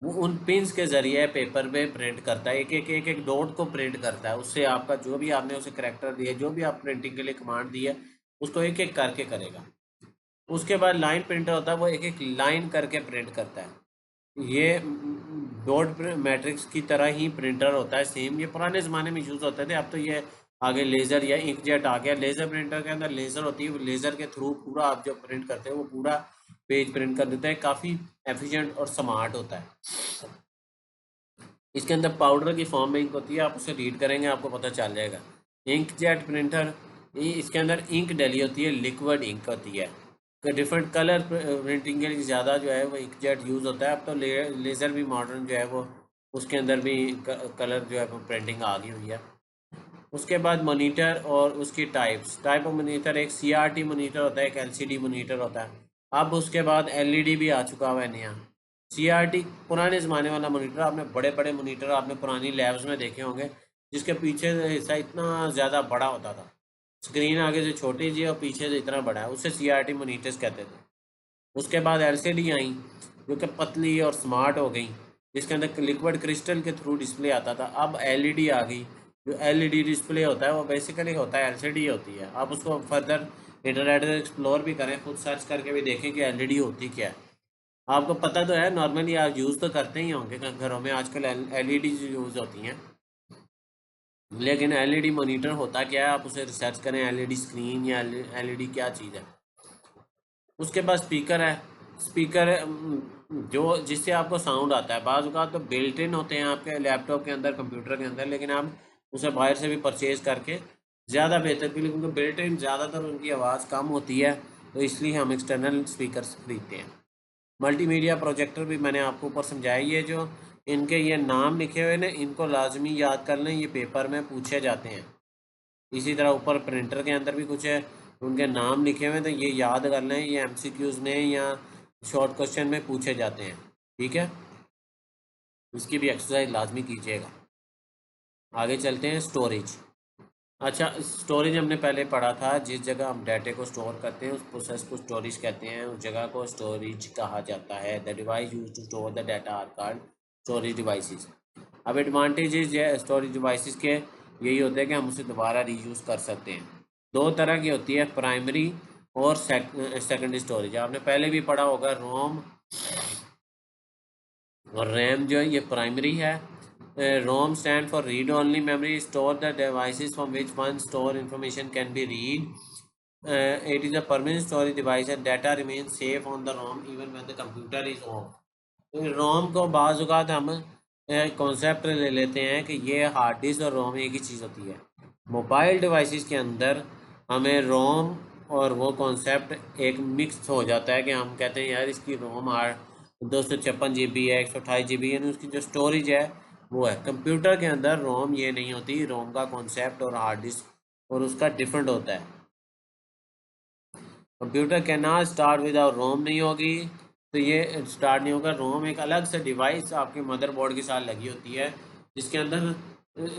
वो उन पिंस के ज़रिए पेपर पे प्रिंट करता है, एक एक डॉट को प्रिंट करता है। उससे आपका जो भी आपने उसे करैक्टर दिए, जो भी आप प्रिंटिंग के लिए कमांड दी है, उसको एक एक करके करेगा। उसके बाद लाइन प्रिंटर होता है, वो एक एक लाइन करके प्रिंट करता है। ये डॉट मैट्रिक्स की तरह ही प्रिंटर होता है सेम। ये पुराने ज़माने में यूज़ होते थे, अब तो ये आगे लेज़र या इंकजेट आ गया। लेज़र प्रिंटर के अंदर लेज़र होती है, वो लेज़र के थ्रू पूरा आप जो प्रिंट करते हैं वो पूरा पेज प्रिंट कर देता है। काफ़ी एफिशिएंट और स्मार्ट होता है। इसके अंदर पाउडर की फॉर्म में इंक होती है, आप उसे रीड करेंगे आपको पता चल जाएगा। इंक जेट प्रिंटर, इसके अंदर इंक डली होती है, लिक्विड इंक होती है। डिफरेंट कलर प्रिंटिंग के लिए ज़्यादा जो है वो इंक जेट यूज़ होता है। अब तो लेज़र भी मॉडर्न जो है वो उसके अंदर भी कलर जो है वो प्रिंटिंग आ गई हुई है। उसके बाद मॉनिटर और उसकी टाइप ऑफ मॉनिटर, एक सीआरटी मॉनिटर होता है, एक एलसीडी मॉनिटर होता है। अब उसके बाद एलईडी भी आ चुका हुआ है नया। सीआरटी पुराने ज़माने वाला मॉनिटर, आपने बड़े बड़े मॉनिटर आपने पुरानी लैब्स में देखे होंगे, जिसके पीछे से हिस्सा इतना ज़्यादा बड़ा होता था। स्क्रीन आगे से छोटी जी और पीछे से इतना बड़ा है, उसे सीआरटी मॉनिटर्स कहते थे। उसके बाद एलसीडी आई, जो कि पतली और स्मार्ट हो गई, जिसके अंदर लिक्विड क्रिस्टल के थ्रू डिस्प्ले आता था। अब एलईडी आ गई। जो एलईडी डिस्प्ले होता है वो बेसिकली होता है एलसीडी होती है। आप उसको फर्दर इंटरनेट से एक्सप्लोर भी करें, खुद सर्च करके भी देखें कि एलईडी होती क्या है। आपको पता तो है, नॉर्मली आप यूज़ तो करते ही होंगे घरों में आजकल एलईडी यूज़ होती हैं। लेकिन एलईडी मॉनिटर होता क्या है, आप उसे रिसर्च करें, एलईडी स्क्रीन या एलईडी क्या चीज़ है। उसके बाद स्पीकर है। स्पीकर जो जिससे आपको साउंड आता है। बाज़ औक़ात तो बिल्ट इन होते हैं आपके लैपटॉप के अंदर, कंप्यूटर के अंदर, लेकिन आप उसे बाहर से भी परचेज करके ज़्यादा बेहतर के लिए, क्योंकि बिल्ट इन ज़्यादातर उनकी आवाज़ कम होती है, तो इसलिए हम एक्सटर्नल स्पीकर खरीदते हैं। मल्टीमीडिया प्रोजेक्टर भी मैंने आपको ऊपर समझाया। ये जो इनके ये नाम लिखे हुए ना, इनको लाजमी याद कर लें, ये पेपर में पूछे जाते हैं। इसी तरह ऊपर प्रिंटर के अंदर भी कुछ है, उनके नाम लिखे हुए हैं, तो ये याद कर लें, ये एमसीक्यूज़ में या शॉर्ट क्वेश्चन में पूछे जाते हैं। ठीक है, इसकी भी एक्सरसाइज लाजमी कीजिएगा। आगे चलते हैं, स्टोरेज। अच्छा, स्टोरेज हमने पहले पढ़ा था, जिस जगह हम डाटे को स्टोर करते हैं उस प्रोसेस को स्टोरेज कहते हैं, उस जगह को स्टोरेज कहा जाता है। The device use to store the data are called storage devices. अब एडवांटेजेस है स्टोरेज डिवाइसेस के, यही होते हैं कि हम उसे दोबारा रीयूज़ कर सकते हैं। दो तरह की होती है, प्राइमरी और सेकेंडरी स्टोरेज। आपने पहले भी पढ़ा होगा, रोम और रैम जो है ये प्राइमरी है। ROM stand for read only memory, store the devices from which one store information can be read. It is a permanent storage device and data remain safe on the ROM even when the computer is off. ROM को बाज़ औक़ात हम कॉन्सेप्ट ले लेते हैं कि ये हार्ड डिस्क और रोम एक ही चीज़ होती है। मोबाइल डिवाइसेस के अंदर हमें रोम और वो कॉन्सेप्ट एक मिक्स हो जाता है कि हम कहते हैं यार इसकी रोम 256 GB है, 128 GB, यानी उसकी जो स्टोरेज है वो है। कंप्यूटर के अंदर रोम ये नहीं होती, रोम का कॉन्सेप्ट और हार्ड डिस्क और उसका डिफरेंट होता है। Computer can not start without ROM नहीं होगी, तो ये स्टार्ट नहीं होगा। रोम एक अलग से डिवाइस आपके मदरबोर्ड के साथ लगी होती है, जिसके अंदर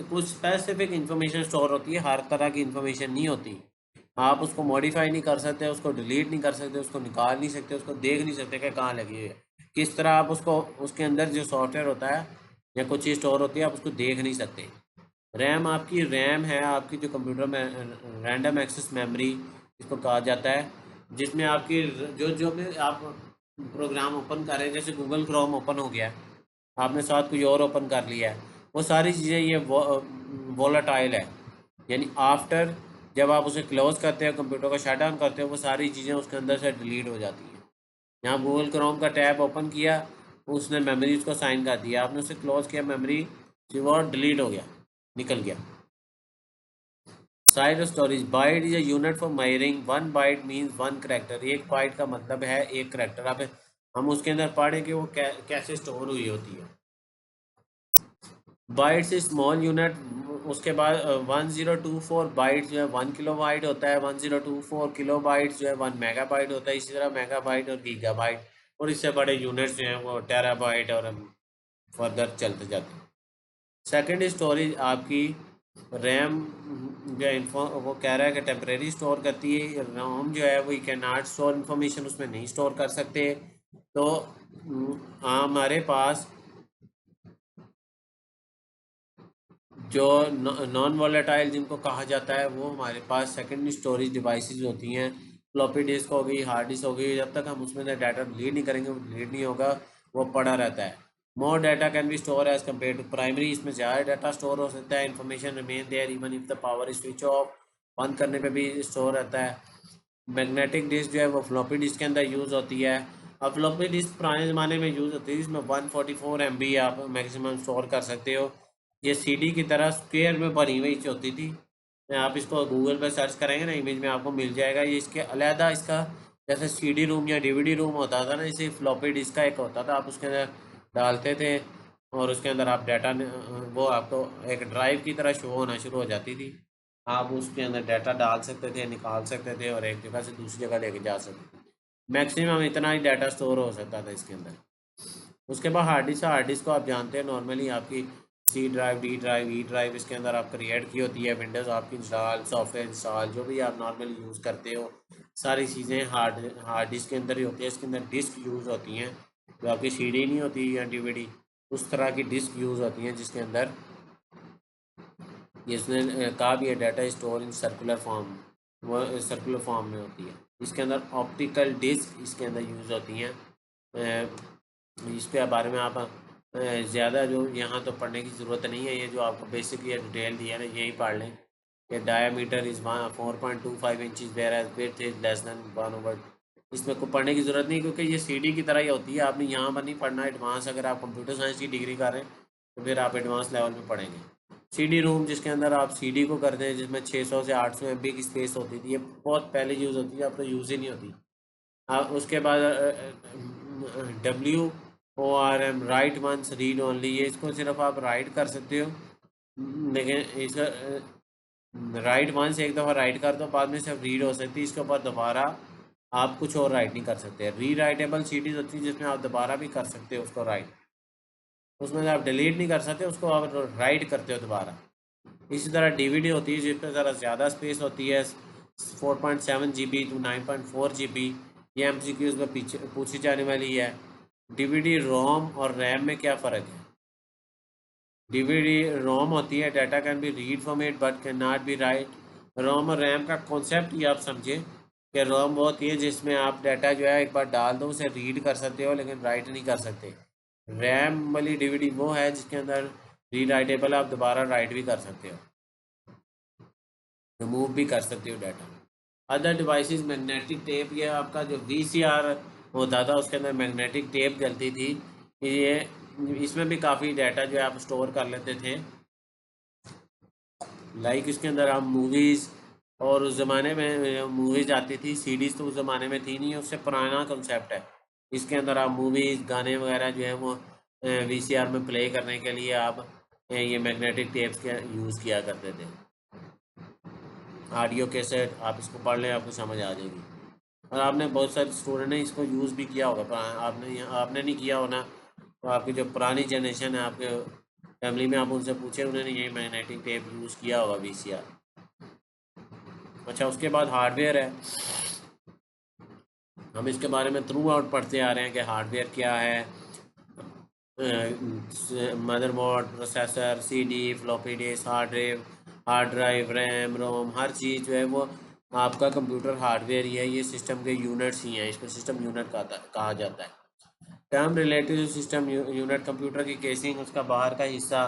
कुछ स्पेसिफिक इंफॉर्मेशन स्टोर होती है, हर तरह की इंफॉर्मेशन नहीं होती। आप उसको मॉडिफाई नहीं कर सकते, उसको डिलीट नहीं कर सकते, उसको निकाल नहीं सकते, उसको देख नहीं सकते कि कहाँ लगी हुई है। किस तरह आप उसको, उसके अंदर जो सॉफ्टवेयर होता है या कुछ चीज़ स्टोर होती है, आप उसको देख नहीं सकते। रैम, आपकी रैम है आपकी जो कंप्यूटर में रैंडम एक्सेस मेमोरी इसको कहा जाता है, जिसमें आपकी जो जो भी आप प्रोग्राम ओपन कर रहे हैं, जैसे गूगल क्रोम ओपन हो गया, आपने साथ कुछ और ओपन कर लिया है, वो सारी चीज़ें ये वोलाटाइल है। यानी आफ्टर जब आप उसे क्लोज़ करते हो, कंप्यूटर को शट डाउन करते हो, वो सारी चीज़ें उसके अंदर से डिलीट हो जाती हैं। यहाँ गूगल क्रोम का टैब ओपन किया, उसने मेमोरी उसको साइन कर दिया, आपने उसे क्लोज़ किया, मेमोरी वो डिलीट हो गया, निकल गया। Size of storage, byte is a unit for measuring, one byte means one character. एक बाइट का मतलब है एक करेक्टर। अब हम उसके अंदर पढ़ें कि वो कैसे स्टोर हुई होती है। Bytes is small unit. उसके बाद 1024 बाइट जो है 1 किलोबाइट होता है, 1024 किलोबाइट जो है 1 मेगाबाइट होता है। इसी तरह मेगाबाइट और गीगाबाइट और इससे बड़े यूनिट्स जो हैं वो टेराबाइट और फर्दर चलते जाते हैं। सेकेंड स्टोरेज आपकी रैम जो है वो कह रहा है कि टेम्परेरी स्टोर करती है। रोम जो है वो कैन नॉट स्टोर इन्फॉर्मेशन, उसमें नहीं स्टोर कर सकते। तो हमारे पास जो नॉन वॉलेटाइल जिनको कहा जाता है, वो हमारे पास सेकेंडरी स्टोरेज डिवाइसेस होती हैं। फ्लॉपी डिस्क हो गई, हार्ड डिस्क हो गई, जब तक हम उसमें से डाटा डिलीट नहीं करेंगे वो डिलीट नहीं होगा, वो पड़ा रहता है। More data can be store as compare to primary, इसमें ज़्यादा डाटा स्टोर हो सकता है। Information remain there even if the power is switch off, बंद करने पे भी स्टोर रहता है। मैग्नेटिक डिस्क जो है वो फ्लॉपी डिस्क के अंदर यूज़ होती है। अब फ्लॉपी डिस्क पुराने ज़माने में यूज़ होती है, इसमें 144 MB आप मैक्सिमम स्टोर कर सकते हो। ये सीडी की तरह स्क्वायर में बनी हुई होती थी। आप इसको गूगल पे सर्च करेंगे ना, इमेज में आपको मिल जाएगा। ये इसके अलहदा इसका जैसे सीडी रूम या डीवीडी रूम होता था ना, इसे फ्लॉपी डिस्क का एक होता था, आप उसके अंदर डालते थे और उसके अंदर आप डाटा वो आपको एक ड्राइव की तरह शो होना शुरू हो जाती थी। आप उसके अंदर डाटा डाल सकते थे, निकाल सकते थे और एक जगह से दूसरी जगह लेके जा सकते थे। मैक्सिमम इतना ही डाटा स्टोर हो सकता था इसके अंदर। उसके बाद हार्ड डिस्क को आप जानते हैं, नॉर्मली आपकी C drive, D drive, E drive इसके अंदर आप क्रिएट की होती है। विंडोज़ आपकी इंस्टॉल, सॉफ्टवेयर इंस्टॉल, जो भी आप नॉर्मली यूज़ करते हो, सारी चीज़ें हार्ड डिस्क के अंदर ही होती है। इसके अंदर डिस्क यूज़ होती हैं, जो आपकी सीडी नहीं होती या डीवीडी, उस तरह की डिस्क यूज़ होती हैं जिसके अंदर जिसने कहा भी है data store in circular form, वो सर्कुलर फॉर्म में होती है। इसके अंदर ऑप्टिकल डिस्क इसके अंदर यूज़ होती हैं। इसके बारे में आप ज़्यादा जो यहाँ तो पढ़ने की ज़रूरत नहीं है, ये जो आपको बेसिक या डिटेल दिया है ना, यही पढ़ लें कि diameter is 4.25 inches where as width is less than 1/। इसमें को पढ़ने की ज़रूरत नहीं, क्योंकि ये सीडी की तरह ही होती है। आपने यहाँ पर नहीं पढ़ना एडवांस। अगर आप कंप्यूटर साइंस की डिग्री कर रहे हैं तो फिर आप एडवांस लेवल पे पढ़ेंगे। सीडी रूम जिसके अंदर आप सीडी को करते हैं, जिसमें 600 से 800 MB की स्पेस होती थी, ये बहुत पहले यूज़ होती थी, अब तो यूज़ ही नहीं होती। उसके बाद WORM, write once read only, ये इसको सिर्फ आप राइट कर सकते हो, लेकिन इसका राइट वंस एक दफ़ा राइट कर दो, बाद में सिर्फ रीड हो सकती है। इसके ऊपर दोबारा आप कुछ और राइट नहीं कर सकते। री राइटेबल सीडीज होती है जिसमें आप दोबारा भी कर सकते हो उसको राइट, उसमें से आप डिलीट नहीं कर सकते, उसको आप राइट करते हो दोबारा। इसी तरह डीवीडी होती है जिसमें ज़रा ज़्यादा स्पेस होती है, 4.7 GB टू 9.4 GB। ये MCQs में पीछे पूछी जाने वाली है। डीवीडी रोम और रैम में क्या फ़र्क है? डीवीडी रोम होती है data can be read from it but can not be write. ROM और रैम का कॉन्सेप्ट ये आप समझे कि रोम वो होती है जिसमें आप डाटा जो है एक बार डाल दो, उसे रीड कर सकते हो लेकिन राइट नहीं कर सकते। रैम वाली डीवीडी वो है जिसके अंदर री राइटेबल, आप दोबारा राइट भी कर सकते हो, रिमूव भी कर सकते हो data. Other devices magnetic tape, ये आपका जो VCR होता था उसके अंदर मैग्नेटिक टेप चलती थी। ये इसमें भी काफ़ी डाटा जो है आप स्टोर कर लेते थे। लाइक इसके अंदर आप मूवीज़, और उस ज़माने में मूवीज़ आती थी, सीडीज़ तो उस ज़माने में थी नहीं, उससे पुराना कंसेप्ट है। इसके अंदर आप मूवीज़, गाने वगैरह जो है वो VCR में प्ले करने के लिए आप ये मैग्नेटिक टेप्स के यूज़ किया करते थे। ऑडियो कैसेट, आप इसको पढ़ लें, आपको समझ आ जाएगी। और आपने बहुत सारे स्टूडेंट ने इसको यूज़ भी किया होगा, पर आपने नहीं किया होना, तो आपकी जो पुरानी जनरेशन है आपके फैमिली में, आप उनसे पूछे, उन्होंने यही मैग्नेटिक टेप यूज़ किया होगा, VCR। अच्छा, उसके बाद हार्डवेयर है। हम इसके बारे में थ्रू आउट पढ़ते आ रहे हैं कि हार्डवेयर क्या है। Motherboard, processor, CD, floppy disk, hard drive, RAM, ROM, हर चीज़ जो है वो आपका कंप्यूटर हार्डवेयर ही है। ये सिस्टम के यूनिट्स ही हैं, इसको सिस्टम यूनिट कहा जाता है। Term related to system unit, computer की केसिंग, उसका बाहर का हिस्सा,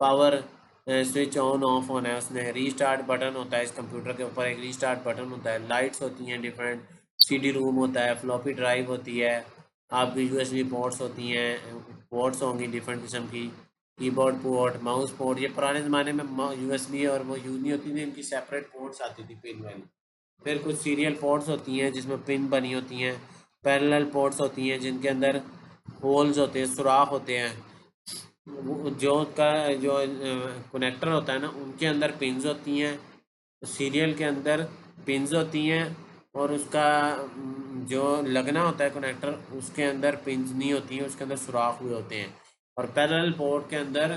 पावर स्विच ऑन ऑफ होना है, उसमें रीस्टार्ट बटन होता है, इस कंप्यूटर के ऊपर एक रीस्टार्ट बटन होता है, लाइट्स होती हैं डिफरेंट, सीडी रूम होता है, फ्लॉपी ड्राइव होती है, आपकी USB पोर्ट्स होती हैं, पोर्ट्स होंगी डिफरेंट किस्म की, कीबोर्ड पोर्ट, माउस पोर्ट। ये पुराने ज़माने में USB और वो यूज़ नहीं होती थी, इनकी सेपरेट पोर्ट्स आती थी पिन वाली। फिर कुछ सीरियल पोर्ट्स होती हैं जिसमें पिन बनी होती हैं, पैरेलल पोर्ट्स होती हैं जिनके अंदर होल्स होते हैं, सुराख होते हैं। जो का जो कनेक्टर होता है ना, उनके अंदर पिन्स होती हैं, सीरियल के अंदर पिन्स होती हैं, और उसका जो लगना होता है कनेक्टर, उसके अंदर पिन्स नहीं होती हैं, उसके अंदर सुराख हुए होते हैं। और पैरेलल पोर्ट के अंदर,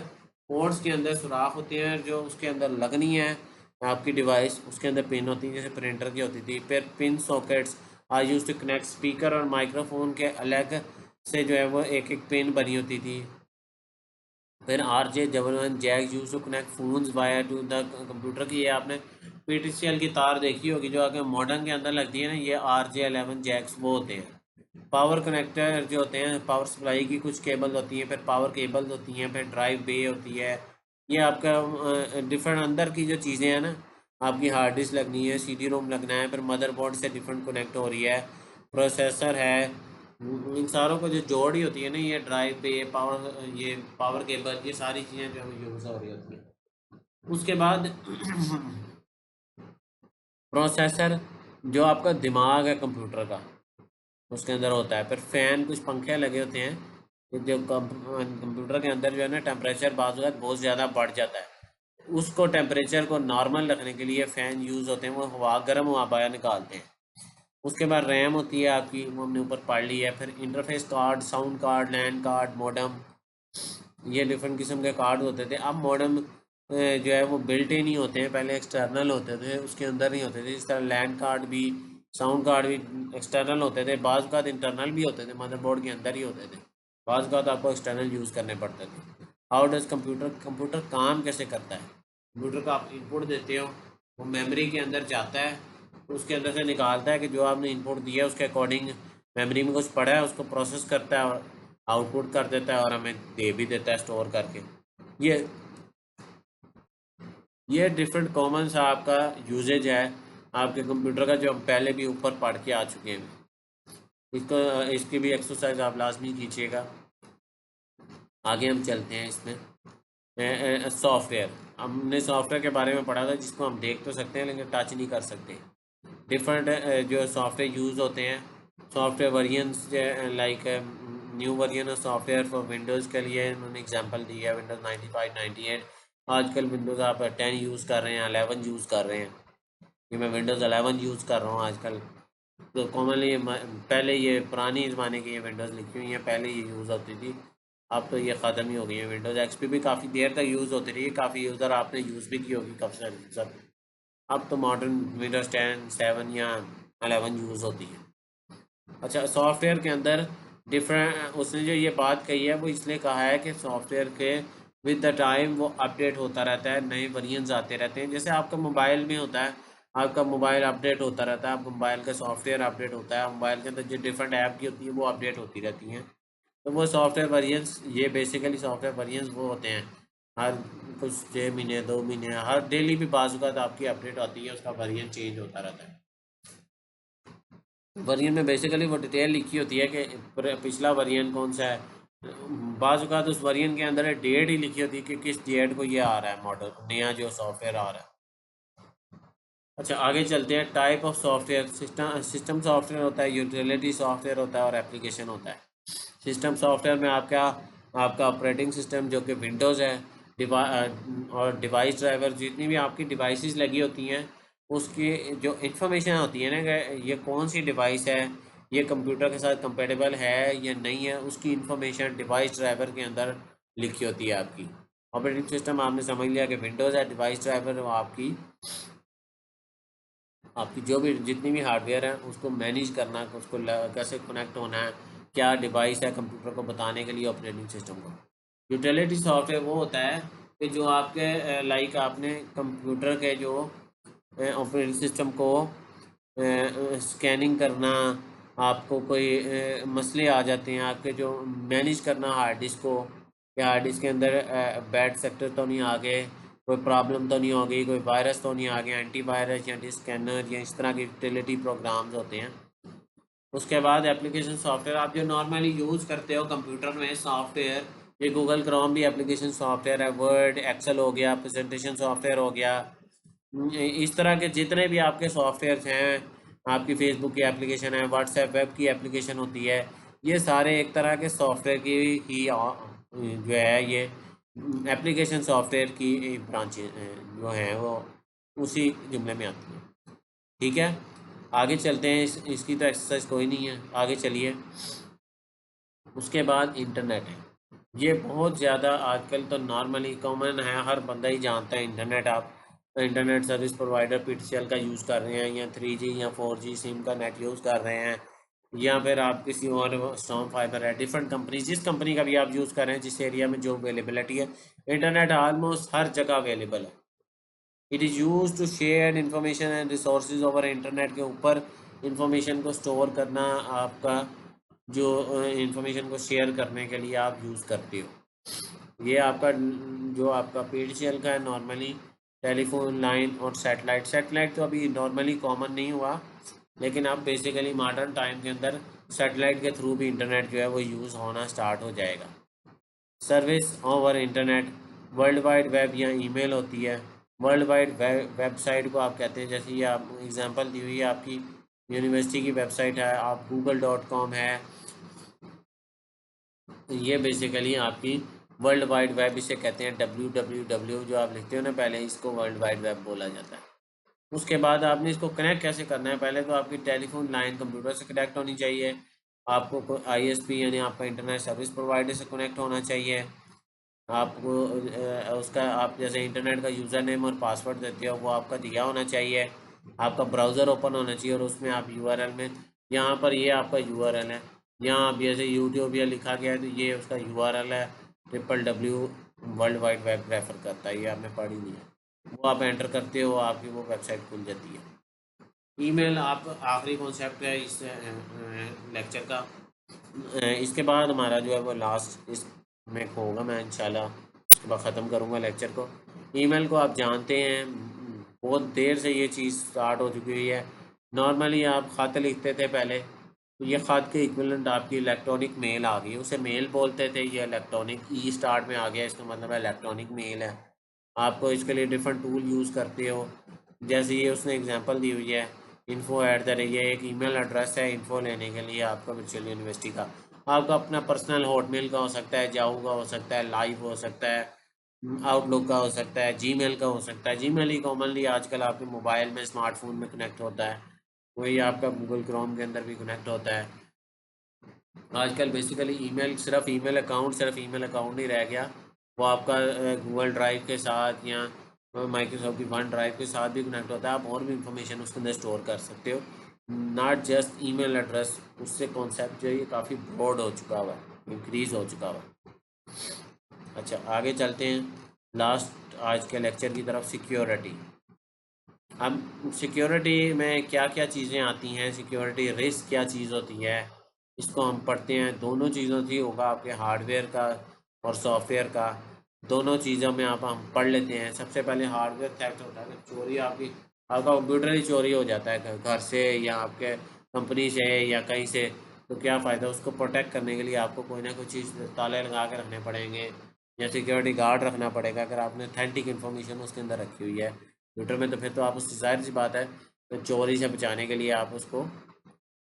पोर्ट्स के अंदर सुराख होते हैं, जो उसके अंदर लगनी है आपकी डिवाइस, उसके अंदर पिन होती है, जैसे प्रिंटर की होती थी। फिर pin sockets are use to connect speaker और माइक्रोफोन के अलग से जो है वो एक एक पिन बनी होती थी। फिर RJ11 jack use to connect phones via to the computer की, ये आपने PTCL की तार देखी होगी जो आगे मॉडर्न के अंदर लगती है ना, ये RJ11 जैक्स वो होते हैं। पावर कनेक्टर जो होते हैं, पावर सप्लाई की कुछ केबल होती हैं, फिर पावर केबल्स होती हैं, फिर ड्राइव बे होती है। ये आपका डिफरेंट अंदर की जो चीज़ें हैं ना, आपकी हार्ड डिस्क लगनी है, CD रोम लगना है, फिर मदरबोर्ड से डिफरेंट कनेक्ट हो रही है, प्रोसेसर है, इन सारों को जो जोड़ी होती है ना, ये ड्राइव पे ये पावर केबल, ये सारी चीज़ें जो हमें यूज़ हो रही होती हैं। उसके बाद प्रोसेसर जो आपका दिमाग है कंप्यूटर का, उसके अंदर होता है। फिर फ़ैन, कुछ पंखे लगे होते हैं कि जो कंप्यूटर के अंदर जो है ना टेम्परेचर बाज़ बहुत ज़्यादा बढ़ जाता है, उसको टेम्परेचर को नॉर्मल रखने के लिए फ़ैन यूज़ होते हैं, वो हवा गर्म हवा बाहर निकालते हैं। उसके बाद रैम होती है आपकी, वो हमने ऊपर पढ़ ली है। फिर इंटरफेस कार्ड, साउंड कार्ड, लैन कार्ड, मॉडेम, ये डिफरेंट किस्म के कार्ड होते थे। अब मॉडेम जो है वो बिल्ट इन ही होते हैं, पहले एक्सटर्नल होते थे, उसके अंदर नहीं होते थे। इस तरह लैन कार्ड भी, साउंड कार्ड भी एक्सटर्नल होते थे, बाज़ का इंटरनल भी होते थे, मदरबोर्ड के अंदर ही होते थे, बाज़ का आपको एक्सटर्नल यूज़ करने पड़ते थे। हाउ डज कंप्यूटर, कंप्यूटर काम कैसे करता है? कंप्यूटर का आप इनपुट देते हो, वो मेमोरी के अंदर जाता है, उसके अंदर से निकालता है कि जो आपने इनपुट दिया है उसके अकॉर्डिंग मेमोरी में कुछ पड़ा है, उसको प्रोसेस करता है और आउटपुट कर देता है और हमें दे भी देता है स्टोर करके। ये ये डिफरेंट कॉमन सा आपका यूजेज है आपके कंप्यूटर का, जो हम पहले भी ऊपर पढ़ के आ चुके हैं। इसको इसकी भी एक्सरसाइज आप लाजमी कीजिएगा। आगे हम चलते हैं इसमें। सॉफ्टवेयर, हमने सॉफ्टवेयर के बारे में पढ़ा था जिसको हम देख तो सकते हैं लेकिन टच नहीं कर सकते। डिफरेंट जो सॉफ्टवेयर यूज़ होते हैं, software versions, like new version of software for Windows के लिए उन्होंने एग्जांपल दी है, विंडोज़ 95, 98। आजकल विंडोज़ आप 10 यूज़ कर रहे हैं, 11 यूज़ कर रहे हैं। कि मैं विंडोज़ 11 यूज़ कर रहा हूँ आजकल। तो कॉमनली पहले ये पुरानी ज़माने की ये विंडोज़ लिखी हुई हैं, पहले ये यूज़ होती थी, अब तो ये ख़त्म ही हो गई है। विंडोज़ XP भी काफ़ी देर तक यूज़ होती रही, काफ़ी यूज़र आपने यूज़ भी की होगी, काफ़ी सारे यूज़र। अब तो मॉडर्न विंडोज़ 10, 7 या 11 यूज़ होती है। अच्छा, सॉफ्टवेयर के अंदर डिफरेंट, उसने जो ये बात कही है वो इसलिए कहा है कि सॉफ्टवेयर के विद द टाइम वो अपडेट होता रहता है, नए वेरिएंट्स आते रहते हैं। जैसे आपका मोबाइल में होता है, आपका मोबाइल अपडेट होता रहता है, आपका मोबाइल का सॉफ्टवेयर अपडेट होता है, मोबाइल के अंदर जो डिफरेंट ऐप की होती है वो अपडेट होती रहती हैं। तो वो सॉफ्टवेयर वेरिएंट्स, ये बेसिकली सॉफ्टवेयर वेरिएंट्स वो होते हैं, हर कुछ 6 महीने, 2 महीने, हर डेली भी बाज़ आपकी अपडेट आती है, उसका वेरिएंट चेंज होता रहता है। वर्जन में बेसिकली वो डिटेल लिखी होती है कि पिछला वर्जन कौन सा है। बाज़ औक़ात उस वर्जन के अंदर डेट ही लिखी होती है कि किस डेट को ये आ रहा है मॉडल, नया जो सॉफ्टवेयर आ रहा है। अच्छा, आगे चलते हैं। Type of software, system software होता है, यूटिलिटी सॉफ्टवेयर होता है और एप्लीकेशन होता है। सिस्टम सॉफ्टवेयर में आपका ऑपरेटिंग सिस्टम जो कि विंडोज़ है, और डिवाइस ड्राइवर, जितनी भी आपकी डिवाइसेस लगी होती हैं, उसकी जो इन्फॉर्मेशन होती है ना कि ये कौन सी डिवाइस है, ये कंप्यूटर के साथ कंपेटेबल है या नहीं है, उसकी इन्फॉर्मेशन डिवाइस ड्राइवर के अंदर लिखी होती है आपकी। ऑपरेटिंग सिस्टम आपने समझ लिया कि विंडोज़ है, डिवाइस ड्राइवर वो आपकी आपकी जो भी जितनी भी हार्डवेयर है उसको मैनेज करना, उसको कैसे कनेक्ट होना है, क्या डिवाइस है कंप्यूटर को बताने के लिए ऑपरेटिंग सिस्टम को। यूटिलिटी सॉफ्टवेयर वो होता है कि जो आपके लाइक आपने कंप्यूटर के जो ऑपरेटिंग सिस्टम को स्कैनिंग करना, आपको कोई मसले आ जाते हैं आपके, जो मैनेज करना हार्ड डिस्क को, कि हार्ड डिस्क के अंदर बैड सेक्टर तो नहीं आ गए, कोई प्रॉब्लम तो नहीं हो गई, कोई वायरस तो नहीं आ गया, एंटीवायरस या डिस्क स्कैनर या इस तरह के यूटिलिटी प्रोग्राम्स होते हैं। उसके बाद एप्लीकेशन सॉफ्टवेयर, आप जो नॉर्मली यूज़ करते हो कंप्यूटर में सॉफ्टवेयर, ये गूगल क्रोम भी एप्लीकेशन सॉफ्टवेयर है, वर्ड, एक्सेल हो गया, प्रेजेंटेशन सॉफ्टवेयर हो गया। इस तरह के जितने भी आपके सॉफ्टवेयर हैं, आपकी फेसबुक की एप्लीकेशन है, व्हाट्सएप वेब की एप्लीकेशन होती है, ये सारे एक तरह के सॉफ्टवेयर की ही जो है ये एप्लीकेशन सॉफ्टवेयर की ब्रांचेज जो हैं वो उसी जुमले में आती हैं। ठीक है, आगे चलते हैं। इसकी तो एक्सरसाइज कोई नहीं है, आगे चलिए। उसके बाद इंटरनेट है, ये बहुत ज़्यादा आजकल तो नॉर्मली कॉमन है, हर बंदा ही जानता है इंटरनेट। आप इंटरनेट सर्विस प्रोवाइडर PTCL का यूज़ कर रहे हैं या 3G या 4G सिम का नेट यूज़ कर रहे हैं, या फिर आप किसी और स्टॉर्म फाइबर है, डिफरेंट कंपनी, जिस कंपनी का भी आप यूज़ कर रहे हैं, जिस एरिया में जो अवेलेबिलिटी है, इंटरनेट ऑलमोस्ट हर जगह अवेलेबल है। It is use to share information and resources over internet के ऊपर इंफॉर्मेशन को स्टोर करना, आपका जो इंफॉर्मेशन को शेयर करने के लिए आप यूज़ करते हो। ये आपका जो आपका PDCL का है नॉर्मली, टेलीफोन लाइन और सैटेलाइट तो अभी नॉर्मली कॉमन नहीं हुआ, लेकिन अब बेसिकली मॉडर्न टाइम के अंदर सैटेलाइट के थ्रू भी इंटरनेट जो है वो यूज़ होना स्टार्ट हो जाएगा। Service over internet, world wide web या ईमेल होती है। वर्ल्ड वाइड वेबसाइट को आप कहते हैं, जैसे ये आप एग्जांपल दी हुई है आपकी यूनिवर्सिटी की वेबसाइट है, आप google.com है, ये बेसिकली आपकी वर्ल्ड वाइड वेब इसे कहते हैं। www जो आप लिखते हो ना पहले, इसको वर्ल्ड वाइड वेब बोला जाता है। उसके बाद आपने इसको कनेक्ट कैसे करना है, पहले तो आपकी टेलीफोन लाइन कंप्यूटर से कनेक्ट होनी चाहिए। आपको ISP यानी आपका इंटरनेट सर्विस प्रोवाइडर से कनेक्ट होना चाहिए। आपको उसका आप जैसे इंटरनेट का यूज़र नेम और पासवर्ड देते हो वो आपका दिया होना चाहिए। आपका ब्राउज़र ओपन होना चाहिए और उसमें आप URL में, यहाँ पर ये आपका URL है, यहाँ आप जैसे यूट्यूब या लिखा गया है तो ये उसका URL है, www world wide web refer करता है, ये आपने पढ़ी नहीं है, वो आप एंटर करते हो, आपकी वो वेबसाइट खुल जाती है। ईमेल आप आखिरी कॉन्सेप्ट है इस लेक्चर का। इसके बाद हमारा जो है वो लास्ट इसमें होगा, मैं इंशाल्लाह उसके बाद ख़त्म करूँगा लेक्चर को। ईमेल को आप जानते हैं, बहुत देर से ये चीज़ स्टार्ट हो चुकी हुई है। नॉर्मली आप ख़त लिखते थे पहले, तो ये ख़त के इक्विवेलेंट आपकी इलेक्ट्रॉनिक मेल आ गई, उसे मेल बोलते थे, ये इलेक्ट्रॉनिक स्टार्ट में आ गया, इसका मतलब है इलेक्ट्रॉनिक मेल है। आपको इसके लिए डिफरेंट टूल यूज़ करते हो, जैसे ये उसने एग्जांपल दी हुई है, info@, ये एक ईमेल एड्रेस है इन्फो लेने के लिए आपका वर्चुअल यूनिवर्सिटी का। आपका अपना पर्सनल हॉटमेल का हो सकता है, जाहू का हो सकता है, लाइव हो सकता है, आउटलुक का हो सकता है, जीमेल का हो सकता है। जीमेल ही कॉमनली आजकल आपके मोबाइल में, स्मार्टफोन में कनेक्ट होता है, वही आपका गूगल क्रोम के अंदर भी कनेक्ट होता है। आजकल बेसिकली सिर्फ ईमेल अकाउंट नहीं रह गया, वो आपका गूगल ड्राइव के साथ या माइक्रोसॉफ्ट की वन ड्राइव के साथ भी कनेक्ट होता है। आप और भी इंफॉर्मेशन उसके अंदर स्टोर कर सकते हो, नॉट जस्ट ईमेल एड्रेस। उससे कॉन्सेप्ट जो है ये काफ़ी ब्रॉड हो चुका हुआ है, इंक्रीज हो चुका हुआ है। अच्छा, आगे चलते हैं लास्ट आज के लेक्चर की तरफ, सिक्योरिटी। अब सिक्योरिटी में क्या क्या चीज़ें आती हैं, सिक्योरिटी रिस्क क्या चीज़ होती है, इसको हम पढ़ते हैं। दोनों चीज़ों से होगा, आपके हार्डवेयर का और सॉफ्टवेयर का, दोनों चीज़ों में आप हम पढ़ लेते हैं। सबसे पहले हार्डवेयर थेफ्ट होता है, चोरी आपका कंप्यूटर ही चोरी हो जाता है घर से या आपके कंपनी से या कहीं से, तो क्या फ़ायदा। उसको प्रोटेक्ट करने के लिए आपको कोई ना कोई चीज़ ताले लगा के रखने पड़ेंगे या सिक्योरिटी गार्ड रखना पड़ेगा, अगर आपने ऑथेंटिक इन्फॉर्मेशन उसके अंदर रखी हुई है कंप्यूटर में, तो फिर तो आप उससे ज़ाहिर सी बात है तो चोरी से बचाने के लिए आप उसको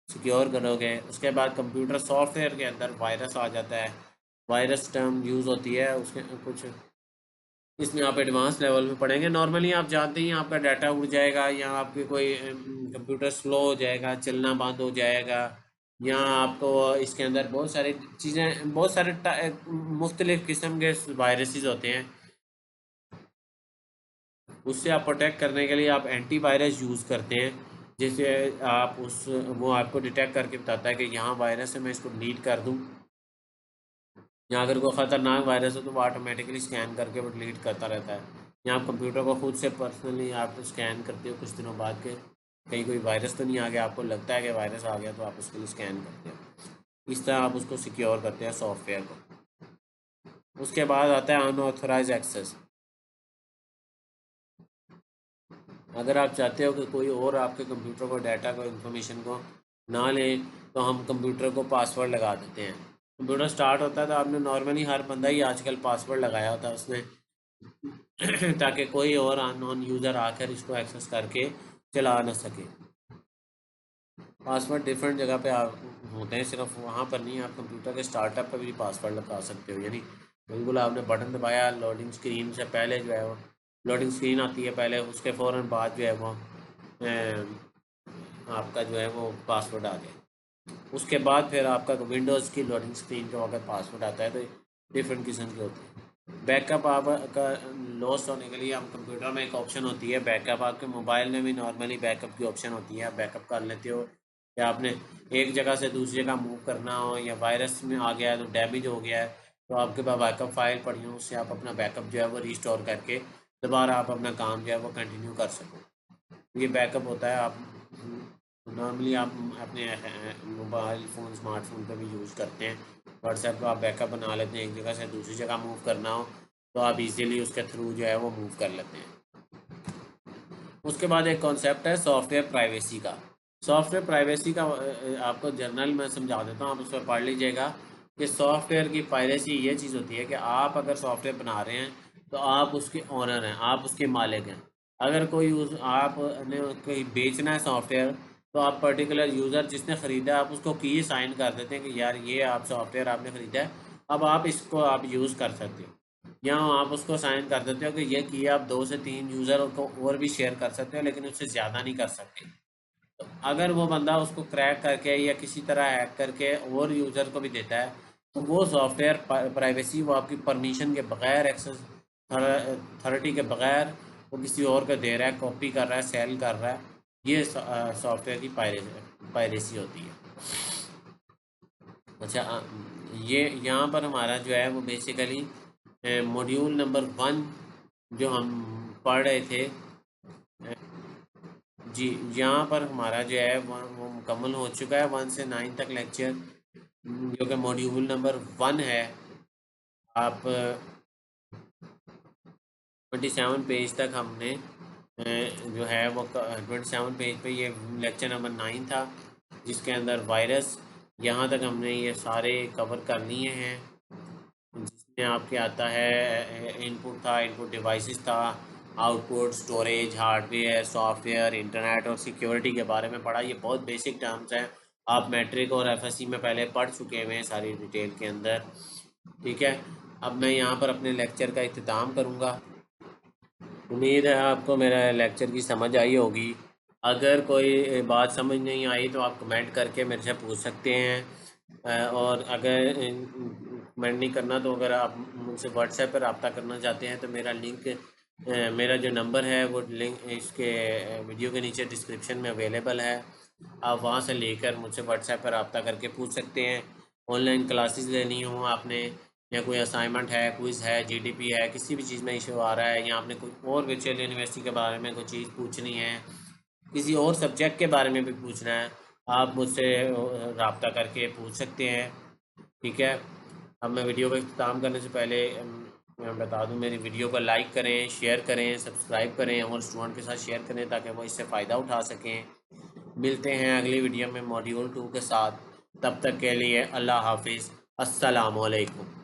सिक्योर करोगे। उसके बाद कंप्यूटर सॉफ्टवेयर के अंदर वायरस आ जाता है, वायरस टर्म यूज़ होती है उसके कुछ, इसमें आप एडवांस लेवल में पढ़ेंगे। नॉर्मली आप जानते ही हैं आपका डाटा उड़ जाएगा या आपके कोई कंप्यूटर स्लो हो जाएगा, चलना बंद हो जाएगा, या आपको इसके अंदर बहुत सारी चीज़ें, बहुत सारे मुख्तलिफ़ किस्म के वायरसेस होते हैं। उससे आप प्रोटेक्ट करने के लिए आप एंटीवायरस यूज़ करते हैं, जैसे आप उस वो आपको डिटेक्ट करके बताता है कि यहाँ वायरस है, मैं इसको डिलीट कर दूँ, या अगर कोई ख़तरनाक वायरस हो तो वो ऑटोमेटिकली स्कैन करके वो डिलीट करता रहता है। या आप कंप्यूटर को खुद से पर्सनली आप स्कैन करते हो कुछ दिनों बाद के, कहीं कोई वायरस तो नहीं आ गया, आपको लगता है कि वायरस आ गया तो आप उसके लिए स्कैन करते हो। इस तरह आप उसको सिक्योर करते हैं सॉफ्टवेयर को। उसके बाद आता है अनऑथराइज एक्सेस। अगर आप चाहते हो कि कोई और आपके कंप्यूटर को, डाटा को, इन्फॉर्मेशन को ना ले, तो हम कंप्यूटर को पासवर्ड लगा देते हैं। कंप्यूटर स्टार्ट होता है तो आपने नॉर्मली हर बंदा ही आजकल पासवर्ड लगाया होता है उसमें ताकि कोई और अननोन यूज़र आकर इसको एक्सेस करके चला ना सके। पासवर्ड डिफरेंट जगह पे आप होते हैं, सिर्फ वहाँ पर नहीं, आप कंप्यूटर के स्टार्टअप पर भी पासवर्ड लगा सकते हो। यानी बिल्कुल आपने बटन दबाया, लोडिंग स्क्रीन से पहले जो है वो लोडिंग स्क्रीन आती है पहले, उसके फ़ौरन बाद जो है वो आपका जो है वो पासवर्ड आ गया। उसके बाद फिर आपका विंडोज़ की लोडिंग स्क्रीन का अगर पासवर्ड आता है तो डिफरेंट किस्म के होते हैं। बैकअप आपका लॉस होने के लिए हम कंप्यूटर में एक ऑप्शन होती है बैकअप, आपके मोबाइल में भी नॉर्मली बैकअप की ऑप्शन होती है, आप बैकअप कर लेते हो या आपने एक जगह से दूसरी जगह मूव करना हो, या वायरस में आ गया है तो डैमेज हो गया है, तो आपके पास बैकअप फाइल पड़ी हो, उससे आप अपना बैकअप जो है वो रिस्टोर करके दोबारा आप अपना काम जो है वो कंटिन्यू कर सको। ये बैकअप होता है। आप नॉर्मली आप अपने मोबाइल फ़ोन स्मार्टफोन पे भी यूज़ करते हैं। व्हाट्सएप को आप बैकअप बना लेते हैं, एक जगह से दूसरी जगह मूव करना हो तो आप इजीली उसके थ्रू जो है वो मूव कर लेते हैं। उसके बाद एक कॉन्सेप्ट है सॉफ्टवेयर प्राइवेसी का। सॉफ्टवेयर प्राइवेसी का आपको जर्नल में समझा देता हूँ, आप उस पर पढ़ लीजिएगा कि सॉफ्टवेयर की प्राइवेसी ये चीज़ होती है कि आप अगर सॉफ्टवेयर बना रहे हैं तो आप उसके ओनर हैं, आप उसके मालिक हैं। अगर कोई आपने कोई बेचना है सॉफ्टवेयर, तो आप पर्टिकुलर यूज़र जिसने ख़रीदा है आप उसको की साइन कर देते हैं कि यार ये आप सॉफ्टवेयर आपने ख़रीदा है, अब आप इसको आप यूज़ कर सकते हो। या आप उसको साइन कर देते हो कि ये की आप 2 से 3 यूज़र को और भी शेयर कर सकते हो, लेकिन उससे ज़्यादा नहीं कर सकते। तो अगर वो बंदा उसको क्रैक करके या किसी तरह हैक करके और यूज़र को भी देता है, तो वो सॉफ्टवेयर प्राइवेसी वो आपकी परमिशन के बगैर, एक्सेस अथॉरिटी के बगैर वो किसी और को दे रहा है, कॉपी कर रहा है, सेल कर रहा है। ये सॉफ्टवेयर की पायरेसी होती है। अच्छा, ये यहाँ पर हमारा जो है वो बेसिकली मॉड्यूल नंबर 1 जो हम पढ़ रहे थे, जी, यहाँ पर हमारा जो है वो मुकम्मल हो चुका है। 1 से 9 तक लेक्चर, जो कि मॉड्यूल नंबर 1 है। आप 27 पेज तक हमने जो है वो 27 पेज पे ये लेक्चर नंबर 9 था, जिसके अंदर वायरस, यहाँ तक हमने ये सारे कवर कर लिए हैं। जिसमें आपके आता है इनपुट था, इनपुट डिवाइसेस था, output, storage, hardware, software, internet और सिक्योरिटी के बारे में पढ़ा। ये बहुत बेसिक टर्म्स हैं, आप मैट्रिक और एफएससी में पहले पढ़ चुके हुए हैं सारी डिटेल के अंदर। ठीक है, अब मैं यहाँ पर अपने लेक्चर का इख्तिताम करूँगा। उम्मीद है आपको मेरा लेक्चर की समझ आई होगी। अगर कोई बात समझ नहीं आई तो आप कमेंट करके मेरे से पूछ सकते हैं। और अगर कमेंट नहीं करना तो अगर आप मुझसे व्हाट्सएप पर रब्ता करना चाहते हैं तो मेरा लिंक, मेरा जो नंबर है वो लिंक इसके वीडियो के नीचे डिस्क्रिप्शन में अवेलेबल है। आप वहाँ से लेकर मुझसे व्हाट्सएप पर रब्ता करके पूछ सकते हैं। ऑनलाइन क्लासेस लेनी हो आपने, या कोई असाइनमेंट है, क्विज़ है, जीडीपी है, किसी भी चीज़ में इशू आ रहा है, या आपने कोई और वर्चुअल यूनिवर्सिटी के बारे में कोई चीज़ पूछनी है, किसी और सब्जेक्ट के बारे में भी पूछना है, आप मुझसे रब्ता करके पूछ सकते हैं। ठीक है, अब मैं वीडियो का इख्तिताम करने से पहले मैं बता दूं, मेरी वीडियो को लाइक करें, शेयर करें, सब्सक्राइब करें और स्टूडेंट के साथ शेयर करें ताकि वो इससे फ़ायदा उठा सकें। मिलते हैं अगली वीडियो में मॉड्यूल 2 के साथ। तब तक के लिए अल्लाह हाफिज़, अस्सलामु अलैकुम।